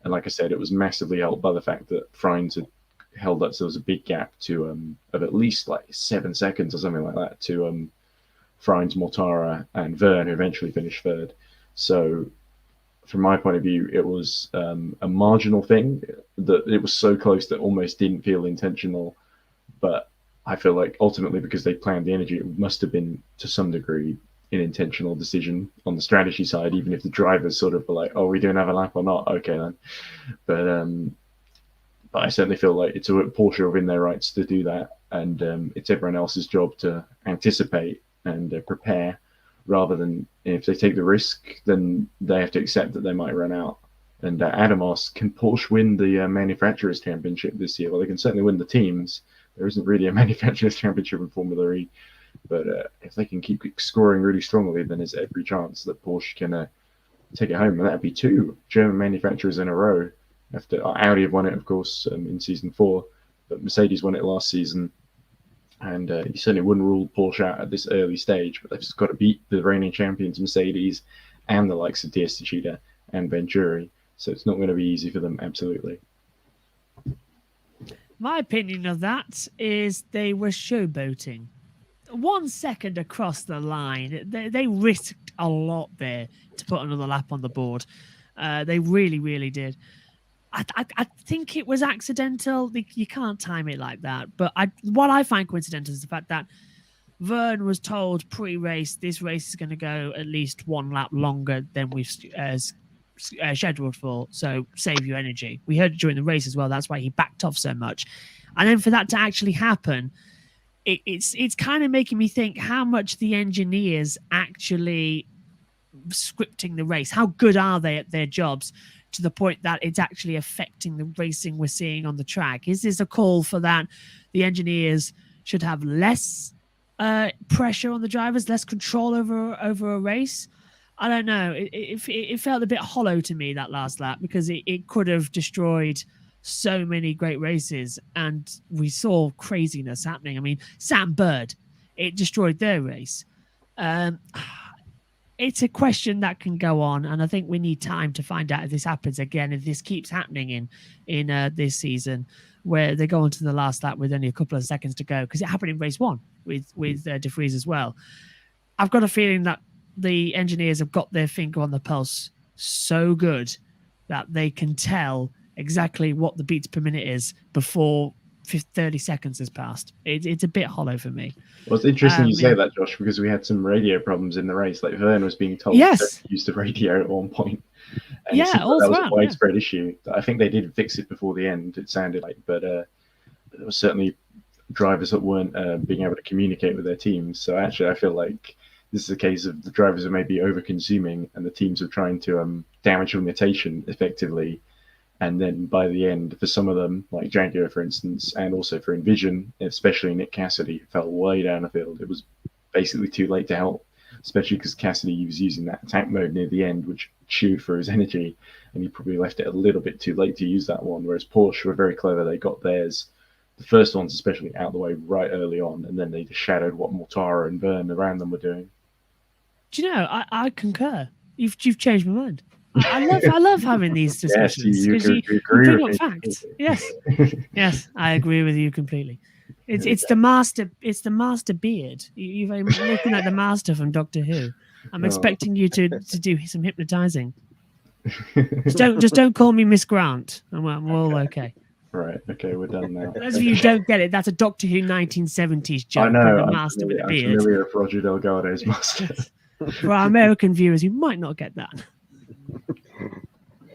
And like I said, it was massively helped by the fact that Freins had held up, so there was a big gap to of at least like 7 seconds or something like that to Freins, Montara, and Verne, who eventually finished third. So from my point of view, it was a marginal thing, that it was so close that almost didn't feel intentional. But I feel like ultimately, because they planned the energy, it must have been to some degree an intentional decision on the strategy side, even if the drivers sort of were like, oh, we do another lap or not? Okay, then. But I certainly feel like it's a Porsche within their rights to do that, and it's everyone else's job to anticipate and prepare, rather than if they take the risk, then they have to accept that they might run out. And Adam asks, can Porsche win the Manufacturers' Championship this year? Well, they can certainly win the teams. There isn't really a Manufacturers' Championship in Formula E, but if they can keep scoring really strongly, then there's every chance that Porsche can take it home. And that'd be 2 German manufacturers in a row. After Audi have won it, of course, in season 4, but Mercedes won it last season. And you certainly wouldn't rule Porsche out at this early stage, but they've just got to beat the reigning champions Mercedes and the likes of Diaz Techeetah and Venturi. So it's not going to be easy for them, absolutely. My opinion of that is they were showboating. 1 second across the line, they risked a lot there to put another lap on the board. They really, really did. I think it was accidental. You can't time it like that. But what I find coincidental is the fact that Vern was told pre-race, this race is going to go at least 1 lap longer than we've scheduled for, so save your energy. We heard it during the race as well. That's why he backed off so much. And then for that to actually happen, it's kind of making me think how much the engineers actually scripting the race. How good are they at their jobs to the point that it's actually affecting the racing we're seeing on the track? Is this a call for that the engineers should have less pressure on the drivers, less control over a race? I don't know. It felt a bit hollow to me, that last lap, because it could have destroyed so many great races, and we saw craziness happening. I mean, Sam Bird, it destroyed their race. It's a question that can go on, and I think we need time to find out if this happens again, if this keeps happening in this season, where they go on to the last lap with only a couple of seconds to go, because it happened in race 1 with De Vries as well. I've got a feeling that the engineers have got their finger on the pulse so good that they can tell exactly what the beats per minute is before 30 seconds has passed. It's a bit hollow for me. Well, it's interesting you say that, Josh, because we had some radio problems in the race. Like Vern was being told to use the radio at one point. And that was a widespread issue. I think they did fix it before the end, it sounded like, but there was certainly drivers that weren't being able to communicate with their teams. So actually, I feel like this is a case of the drivers are maybe over-consuming and the teams are trying to damage limitation effectively. And then by the end, for some of them, like Jaguar, for instance, and also for Envision, especially Nick Cassidy, fell way down the field. It was basically too late to help, especially because Cassidy was using that attack mode near the end, which chewed for his energy, and he probably left it a little bit too late to use that one, whereas Porsche were very clever. They got theirs, the first ones especially, out of the way right early on, and then they just shadowed what Montara and Vern around them were doing. Do you know, I concur. You've changed my mind. I love having these discussions because you bring up facts. Yes, yes, I agree with you completely. It's the master beard. You're looking like the master from Doctor Who. I'm expecting you to do some hypnotizing. Just don't call me Miss Grant, and we're all okay. Right. Okay, we're done now. For those of you who don't get it, that's a Doctor Who 1970s joke. I know. The master with a beard. I'm familiar with Roger Delgado's master. For our American viewers, you might not get that.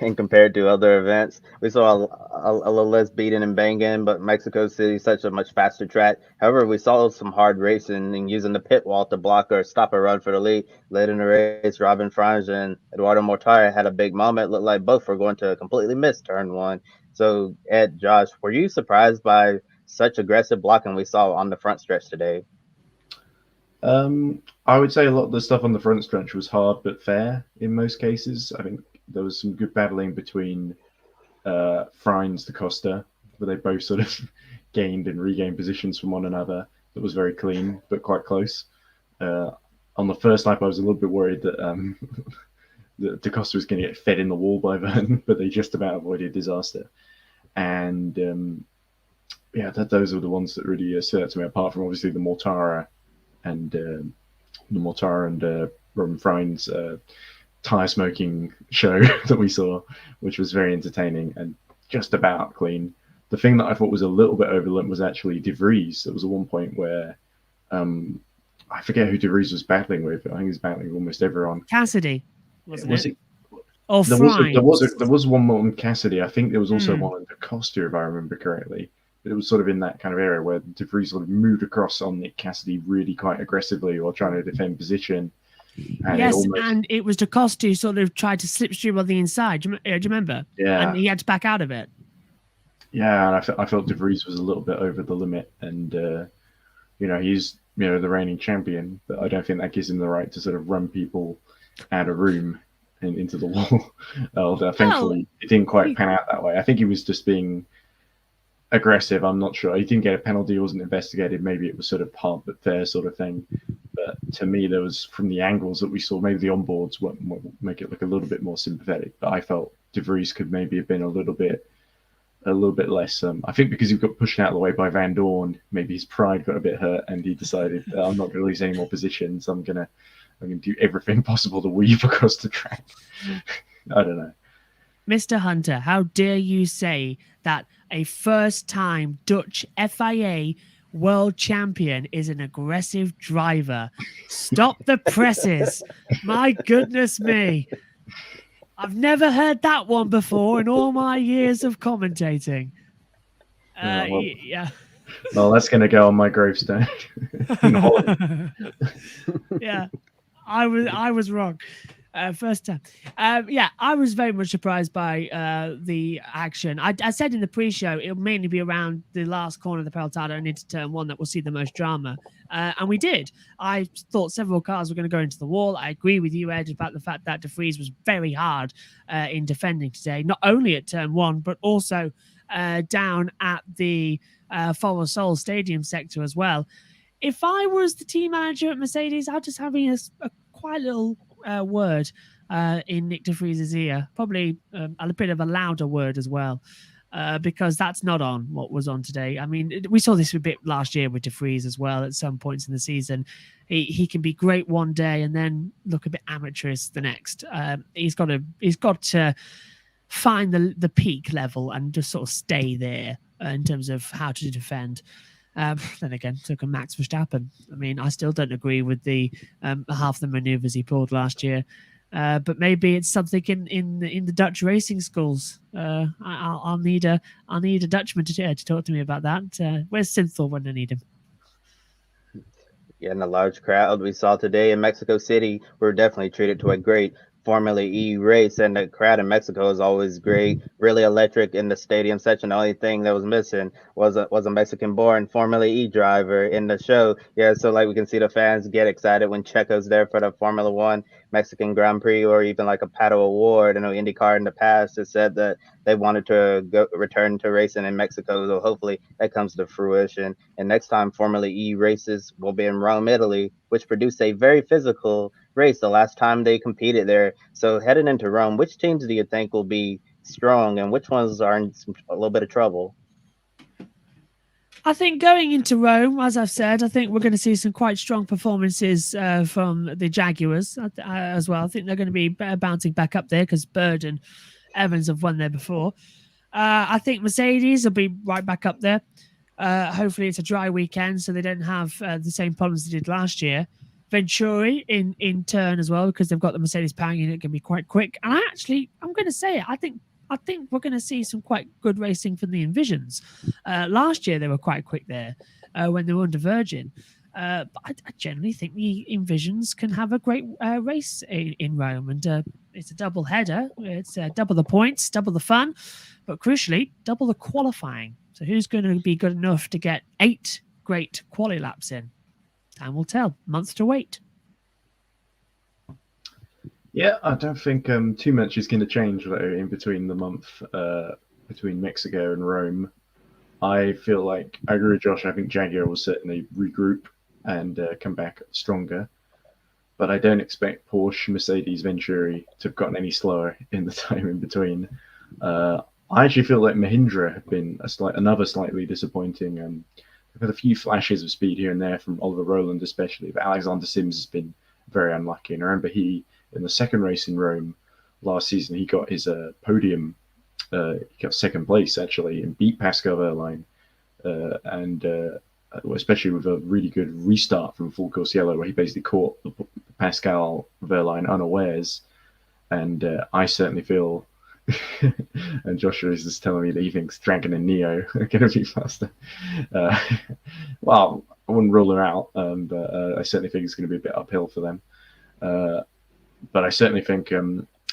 And compared to other events, we saw a little less beating and banging, but Mexico City is such a much faster track. However, we saw some hard racing and using the pit wall to block or stop a run for the lead. Late in the race, Robin Franz and Eduardo Montara had a big moment. It looked like both were going to completely miss turn 1. So, Ed, Josh, were you surprised by such aggressive blocking we saw on the front stretch today? I would say a lot of the stuff on the front stretch was hard but fair in most cases. I think there was some good battling between Frines to Costa, where they both sort of gained and regained positions from one another. That was very clean but quite close. On the first lap, I was a little bit worried that Da Costa was going to get fed in the wall by Vern, but they just about avoided disaster. And those were the ones that really stood out to me, apart from obviously the Montara and Robin Frines tire smoking show that we saw, which was very entertaining and just about clean. The thing that I thought was a little bit overlooked was actually De Vries. There was at one point where I forget who De Vries was battling with. I think he was battling with almost everyone. Cassidy, wasn't it? There was one on Cassidy. I think there was also one on Da Costa, if I remember correctly. it was sort of in that kind of area where De Vries sort of moved across on Nick Cassidy really quite aggressively while trying to defend position. And yes, and it was DeCosta who sort of tried to slipstream on the inside. Do you remember? Yeah. And he had to back out of it. Yeah, and I felt De Vries was a little bit over the limit, and he's the reigning champion, but I don't think that gives him the right to sort of run people out of room and into the wall. Thankfully, it didn't quite pan out that way. I think he was just being aggressive. I'm not sure. He didn't get a penalty. He wasn't investigated. Maybe it was sort of part but fair sort of thing. But to me, there was, from the angles that we saw, maybe the onboards won't make it look a little bit more sympathetic. But I felt De Vries could maybe have been a little bit less. I think because he got pushed out of the way by Van Dorn, maybe his pride got a bit hurt, and he decided, I'm not going to lose any more positions. I'm going to do everything possible to weave across the track. I don't know. Mr. Hunter, how dare you say that a first-time Dutch FIA world champion is an aggressive driver? Stop the presses. My goodness me. I've never heard that one before in all my years of commentating. Yeah. Well, that's going to go on my gravestone. Yeah, I was wrong. First time. I was very much surprised by the action. I said in the pre-show it'll mainly be around the last corner of the Pelotado and into turn one that we'll see the most drama. And we did. I thought several cars were going to go into the wall. I agree with you, Ed, about the fact that De Vries was very hard in defending today, not only at turn one, but also down at the Follow Sol Stadium sector as well. If I was the team manager at Mercedes, I'd just having a quiet little word in Nyck de Vries' ear, probably a bit of a louder word as well, because that's not on what was on today. I mean, we saw this a bit last year with De Vries as well. At some points in the season, he can be great one day and then look a bit amateurish the next. He's got to find the peak level and just sort of stay there in terms of how to defend. Then again, took a Max Verstappen. I mean, I still don't agree with the half the maneuvers he pulled last year, but maybe it's something in the Dutch racing schools. I'll need a Dutchman to talk to me about that. Where's Synthor when I need him? Yeah, and the large crowd we saw today in Mexico City were definitely treated to a great Formula E race, and the crowd in Mexico is always great, really electric in the stadium section. The only thing that was missing was a Mexican-born Formula E driver in the show. Yeah, so like we can see the fans get excited when Checo's there for the Formula One Mexican Grand Prix, or even like a Pato Award. I know IndyCar in the past has said that they wanted to return to racing in Mexico, so hopefully that comes to fruition. And next time Formula E races will be in Rome, Italy, which produced a very physical race the last time they competed there. So heading into Rome, which teams do you think will be strong and which ones are in a little bit of trouble? I think going into Rome, as I've said, I think we're going to see some quite strong performances from the Jaguars as well. I think they're going to be bouncing back up there because Bird and Evans have won there before. I think Mercedes will be right back up there. Hopefully it's a dry weekend so they don't have the same problems they did last year. Venturi in turn as well, because they've got the Mercedes power unit, can be quite quick. And I'm going to say it, I think we're going to see some quite good racing from the Envisions. Last year they were quite quick there when they were under Virgin. But I generally think the Envisions can have a great race in Rome, and it's a double header. It's double the points, double the fun, but crucially double the qualifying. So who's going to be good enough to get 8 great quali laps in? Time will tell. Months to wait. Yeah, I don't think too much is going to change though in between the month between Mexico and Rome. I feel like I agree with Josh. I think Jaguar will certainly regroup and come back stronger. But I don't expect Porsche, Mercedes, Venturi to have gotten any slower in the time in between. I actually feel like Mahindra have been another slightly disappointing. They've had a few flashes of speed here and there from Oliver Rowland especially, but Alexander Sims has been very unlucky. And I remember in the second race in Rome last season, he got his podium. He got second place actually and beat Pascal Wehrlein, especially with a really good restart from Full Course Yellow, where he basically caught Pascal Wehrlein unawares. And I certainly feel And Joshua is just telling me that he thinks Dragon and Neo are going to be faster. Uh, well, I wouldn't rule them out, but I certainly think it's going to be a bit uphill for them. But I certainly think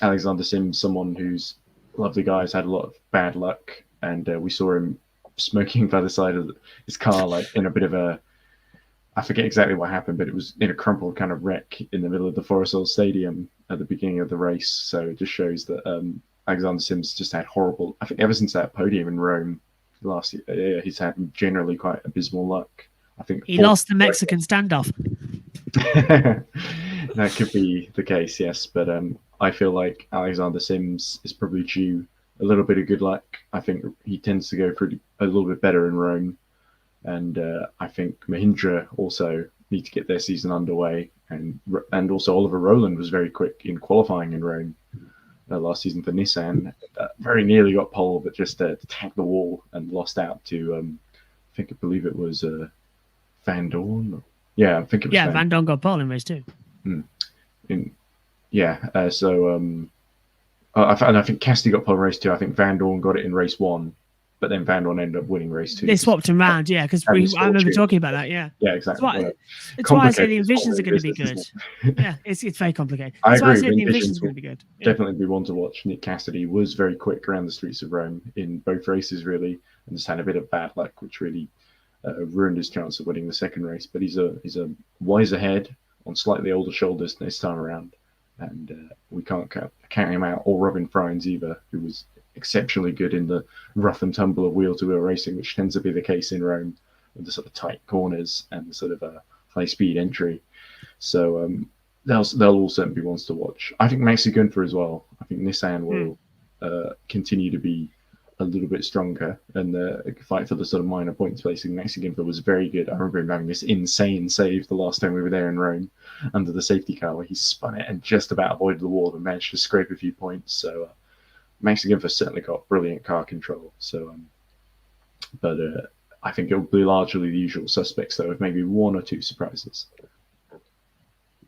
Alexander Sims, someone who's a lovely guy, has had a lot of bad luck, and we saw him smoking by the side of his car, like in a bit of a, I forget exactly what happened, but it was in a crumpled kind of wreck in the middle of the Forest Hill Stadium at the beginning of the race. So it just shows that Alexander Sims just had horrible, I think ever since that podium in Rome last year, he's had generally quite abysmal luck. I think he lost the Mexican standoff. That could be the case, yes. But I feel like Alexander Sims is probably due a little bit of good luck. I think he tends to go pretty a little bit better in Rome. And I think Mahindra also need to get their season underway. And also Oliver Rowland was very quick in qualifying in Rome last season for Nissan. Very nearly got pole, but just tagged the wall and lost out to, I believe it was Van Dorn. Yeah, I think it was Van Dorn got pole in race 2. I think Cassidy got pole in race 2. I think Van Dorn got it in race 1. But then Van Dorn ended up winning race 2. They swapped him around, yeah, because I remember talking about that, yeah. Yeah, exactly. It's why I say the Envisions are going to be good. Yeah, it's very complicated. That's why I say the Envisions are going to be good. Definitely be one to watch. Nick Cassidy was very quick around the streets of Rome in both races, really, and just had a bit of bad luck, which really ruined his chance of winning the second race. But he's a wiser head on slightly older shoulders this time around, and we can't count him out, or Robin Frynes either, who was exceptionally good in the rough and tumble of wheel-to-wheel racing, which tends to be the case in Rome, with the sort of tight corners and the sort of high-speed entry. So they'll all certainly be ones to watch. I think Maxi Gunther as well. I think Nissan will continue to be a little bit stronger and fight for the sort of minor points placing. Maxi Gunther was very good. I remember him having this insane save the last time we were there in Rome under the safety car, where he spun it and just about avoided the wall and managed to scrape a few points. So Maxi Gunther certainly got brilliant car control. So, but I think it'll be largely the usual suspects, though, with maybe one or two surprises.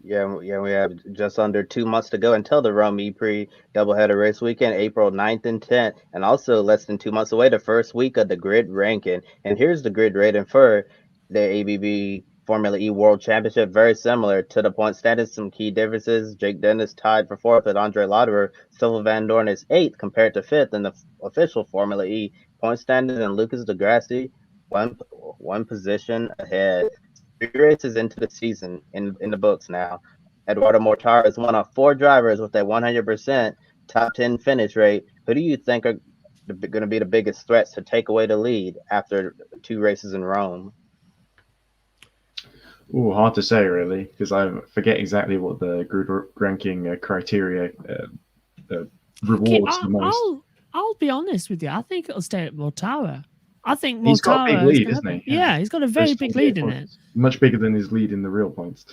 Yeah, we have just under 2 months to go until the Rome E-Prix Doubleheader race weekend, April 9th and 10th, and also less than 2 months away, the first week of the grid ranking. And here's the grid rating for the ABB Formula E World Championship, very similar to the point standings. Some key differences: Jake Dennis tied for 4th with Andre Lauderer. Stoffel Vandoorne is 8th compared to 5th in the official Formula E point standings, and Lucas Di Grassi one position ahead. 3 races into the season in the books now. Eduardo Montara is one of 4 drivers with a 100% top 10 finish rate. Who do you think are going to be the biggest threats to take away the lead after 2 races in Rome? Oh, hard to say, really, because I forget exactly what the grid ranking criteria rewards the most. I'll be honest with you. I think it'll stay at Montara. I think Montara. He's got a big lead, isn't he? Yeah, he's got a very big lead in it. Much bigger than his lead in the real points,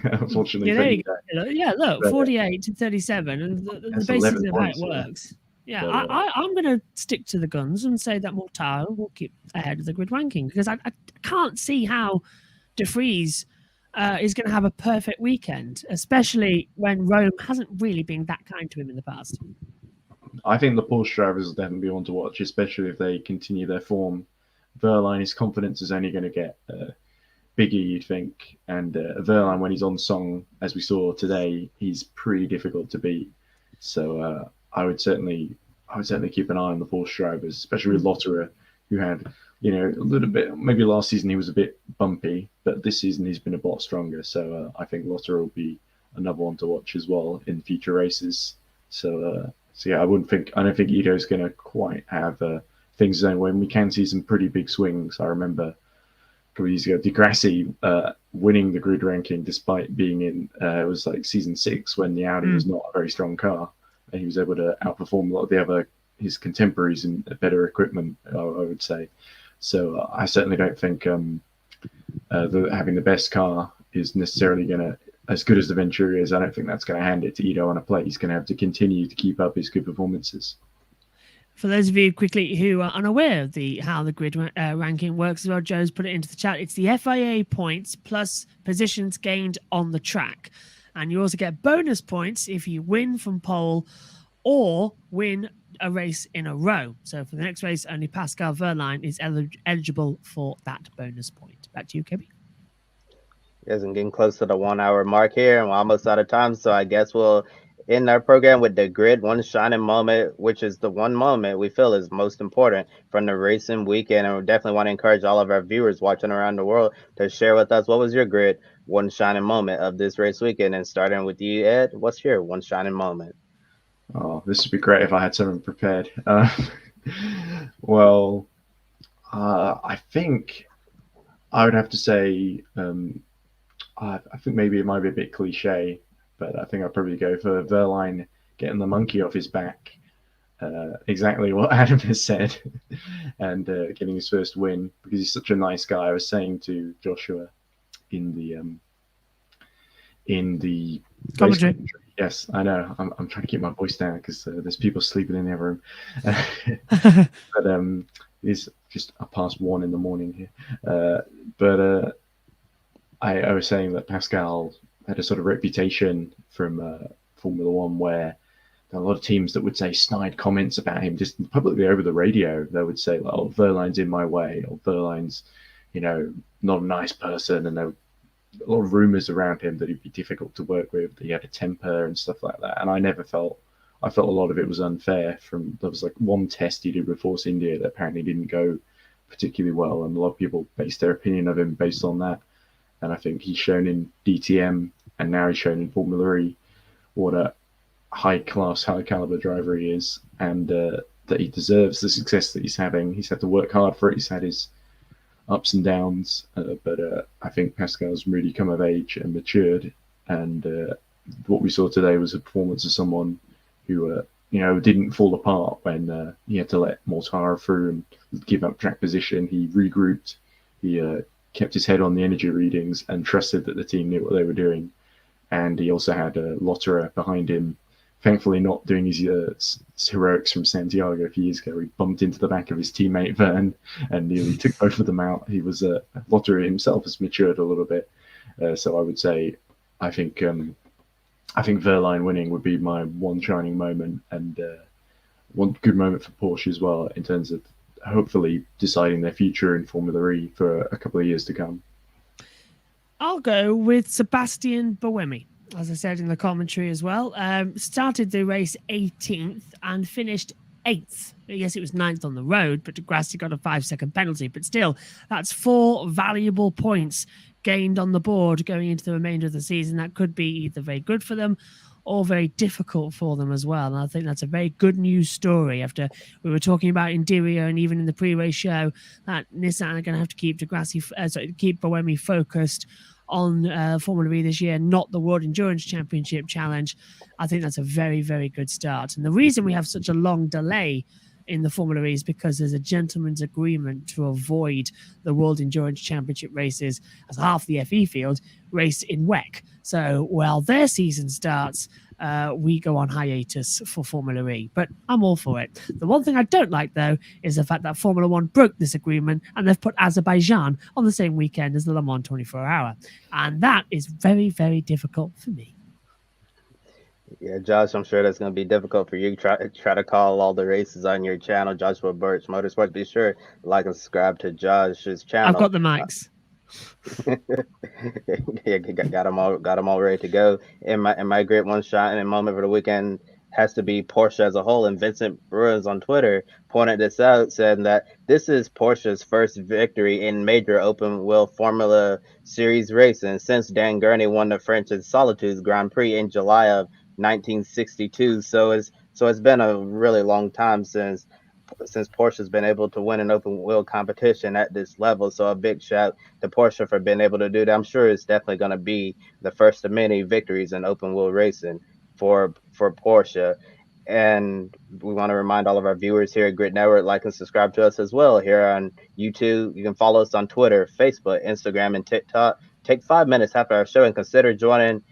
unfortunately. Look, 48 to 37, and the basis of how it works. Yeah, I'm going to stick to the guns and say that Montara will keep ahead of the grid ranking, because I can't see how de Vries is going to have a perfect weekend, especially when Rome hasn't really been that kind to him in the past. I think the Porsche drivers will definitely be one to watch, especially if they continue their form. Wehrlein, his confidence is only going to get bigger, you'd think. And Wehrlein, when he's on song, as we saw today, he's pretty difficult to beat. So I would certainly keep an eye on the Porsche drivers, especially with Lotterer, who had, a little bit, maybe last season he was a bit bumpy, but this season he's been a lot stronger. So I think Lotterer will be another one to watch as well in future races. So yeah, I don't think Ito's going to quite have things his own way. We can see some pretty big swings. I remember a couple of years ago, Di Grassi winning the grid ranking despite being in, it was like season 6 when the Audi was not a very strong car, and he was able to outperform a lot of his contemporaries in better equipment, I would say. So I certainly don't think having the best car is necessarily going to, as good as the Venturi is, I don't think that's going to hand it to Ito on a plate. He's going to have to continue to keep up his good performances. For those of you quickly who are unaware of how the grid ranking works, as well, Joe's put it into the chat. It's the FIA points plus positions gained on the track. And you also get bonus points if you win from pole or win a race in a row. So for the next race, only Pascal Wehrlein is eligible for that bonus point. Back to you, Kibby. Yes, I'm getting close to the 1 hour mark here, and we're almost out of time. So I guess we'll end our program with the grid one shining moment, which is the one moment we feel is most important from the racing weekend. And we definitely want to encourage all of our viewers watching around the world to share with us what was your grid one shining moment of this race weekend. And starting with you, Ed, what's your one shining moment? Oh, this would be great if I had something prepared. Well, I think I would have to say, I think maybe it might be a bit cliche, but I think I'd probably go for Wehrlein getting the monkey off his back. Exactly what Adam has said, and getting his first win because he's such a nice guy. I was saying to Joshua in the Commentary. Yes, I know. I'm trying to keep my voice down because there's people sleeping in the other room. But it's just past 1 in the morning here. But I was saying that Pascal had a sort of reputation from Formula One where there are a lot of teams that would say snide comments about him just publicly over the radio. They would say, like, "Oh, Wehrlein's in my way," or "Wehrlein's, not a nice person," and there were a lot of rumors around him that he'd be difficult to work with, that he had a temper and stuff like that. And I felt a lot of it was unfair. There was like one test he did with Force India that apparently didn't go particularly well, and a lot of people based their opinion of him based on that. And I think he's shown in DTM and now he's shown in Formula E what a high class, high caliber driver he is, and that he deserves the success that he's having. He's had to work hard for it. He's had his ups and downs, but I think Pascal's really come of age and matured. And what we saw today was a performance of someone who, didn't fall apart when he had to let Montara through and give up track position. He regrouped. He kept his head on the energy readings and trusted that the team knew what they were doing. And he also had Lotterer behind him, thankfully not doing his heroics from Santiago a few years ago. He bumped into the back of his teammate Vern and nearly took both of them out. He was Lotterer himself has matured a little bit, so I would say I think Wehrlein winning would be my one shining moment, and one good moment for Porsche as well in terms of hopefully deciding their future in Formula E for a couple of years to come. I'll go with Sebastian Buemi, as I said in the commentary as well. Started the race 18th and finished 8th. Yes, it was 9th on the road, but de Grassi got a 5-second penalty. But still, that's 4 valuable points gained on the board going into the remainder of the season. That could be either very good for them or very difficult for them as well. And I think that's a very good news story after we were talking about in Dirio and even in the pre-race show that Nissan are going to have to keep keep Buemi focused on Formula E this year, not the World Endurance Championship Challenge. I think that's a very, very good start. And the reason we have such a long delay in the Formula E is because there's a gentleman's agreement to avoid the World Endurance Championship races, as half the FE field race in WEC. So while their season starts, we go on hiatus for Formula E. But I'm all for it. The one thing I don't like, though, is the fact that Formula One broke this agreement and they've put Azerbaijan on the same weekend as the Le Mans 24-hour. And that is very, very difficult for me. Yeah, Josh, I'm sure that's going to be difficult for you. Try to call all the races on your channel, Joshua Birch Motorsports. Be sure to like and subscribe to Josh's channel. I've got the mics. Yeah, got them all ready to go. And my great one shot and moment for the weekend has to be Porsche as a whole. And Vincent Ruiz on Twitter pointed this out, saying that this is Porsche's first victory in major open wheel Formula Series racing since Dan Gurney won the French Solitudes Grand Prix in July of 1962. So it's been a really long time since Porsche's been able to win an open wheel competition at this level. So a big shout to Porsche for being able to do that. I'm sure it's definitely going to be the first of many victories in open wheel racing for Porsche. And we want to remind all of our viewers here at Grid Network, like and subscribe to us as well here on YouTube. You can follow us on Twitter, Facebook, Instagram, and TikTok. Take 5 minutes after our show and consider joining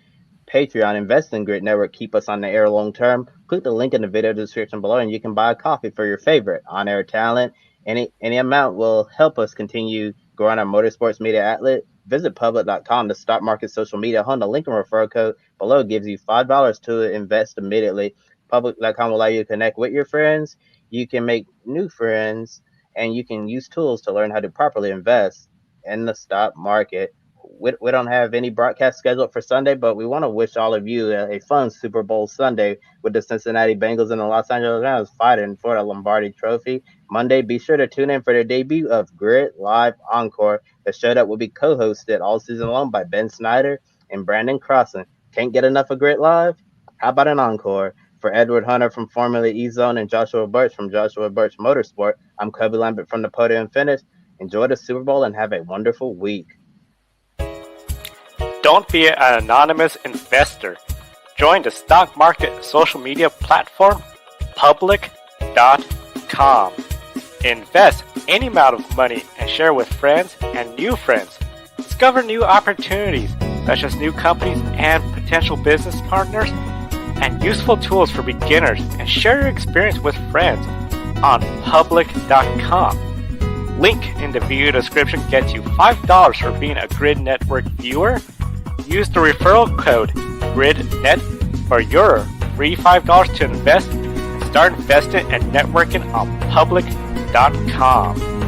Patreon. Invest in Grid Network. Keep us on the air long term. Click the link in the video description below, and you can buy a coffee for your favorite on-air talent. Any amount will help us continue growing our motorsports media outlet. Visit public.com, the stock market social media home. The link and referral code below gives you $5 to invest immediately. Public.com will allow you to connect with your friends. You can make new friends, and you can use tools to learn how to properly invest in the stock market. We don't have any broadcast scheduled for Sunday, but we want to wish all of you a fun Super Bowl Sunday with the Cincinnati Bengals and the Los Angeles Rams fighting for the Lombardi Trophy. Monday, be sure to tune in for the debut of Grid Live Encore. The show that will be co-hosted all season long by Ben Snyder and Brandon Crossan. Can't get enough of Grid Live? How about an encore? For Edward Hunter from Formula E Zone and Joshua Birch from Joshua Birch Motorsport, I'm Kobe Lambert from the Podium Finish. Enjoy the Super Bowl and have a wonderful week. Don't be an anonymous investor. Join the stock market social media platform Public.com. Invest any amount of money and share with friends and new friends. Discover new opportunities such as new companies and potential business partners, and useful tools for beginners, and share your experience with friends on Public.com. Link in the video description gets you $5 for being a Grid Network viewer. Use the referral code GRIDnet for your free $5 to invest and start investing and networking on Public.com.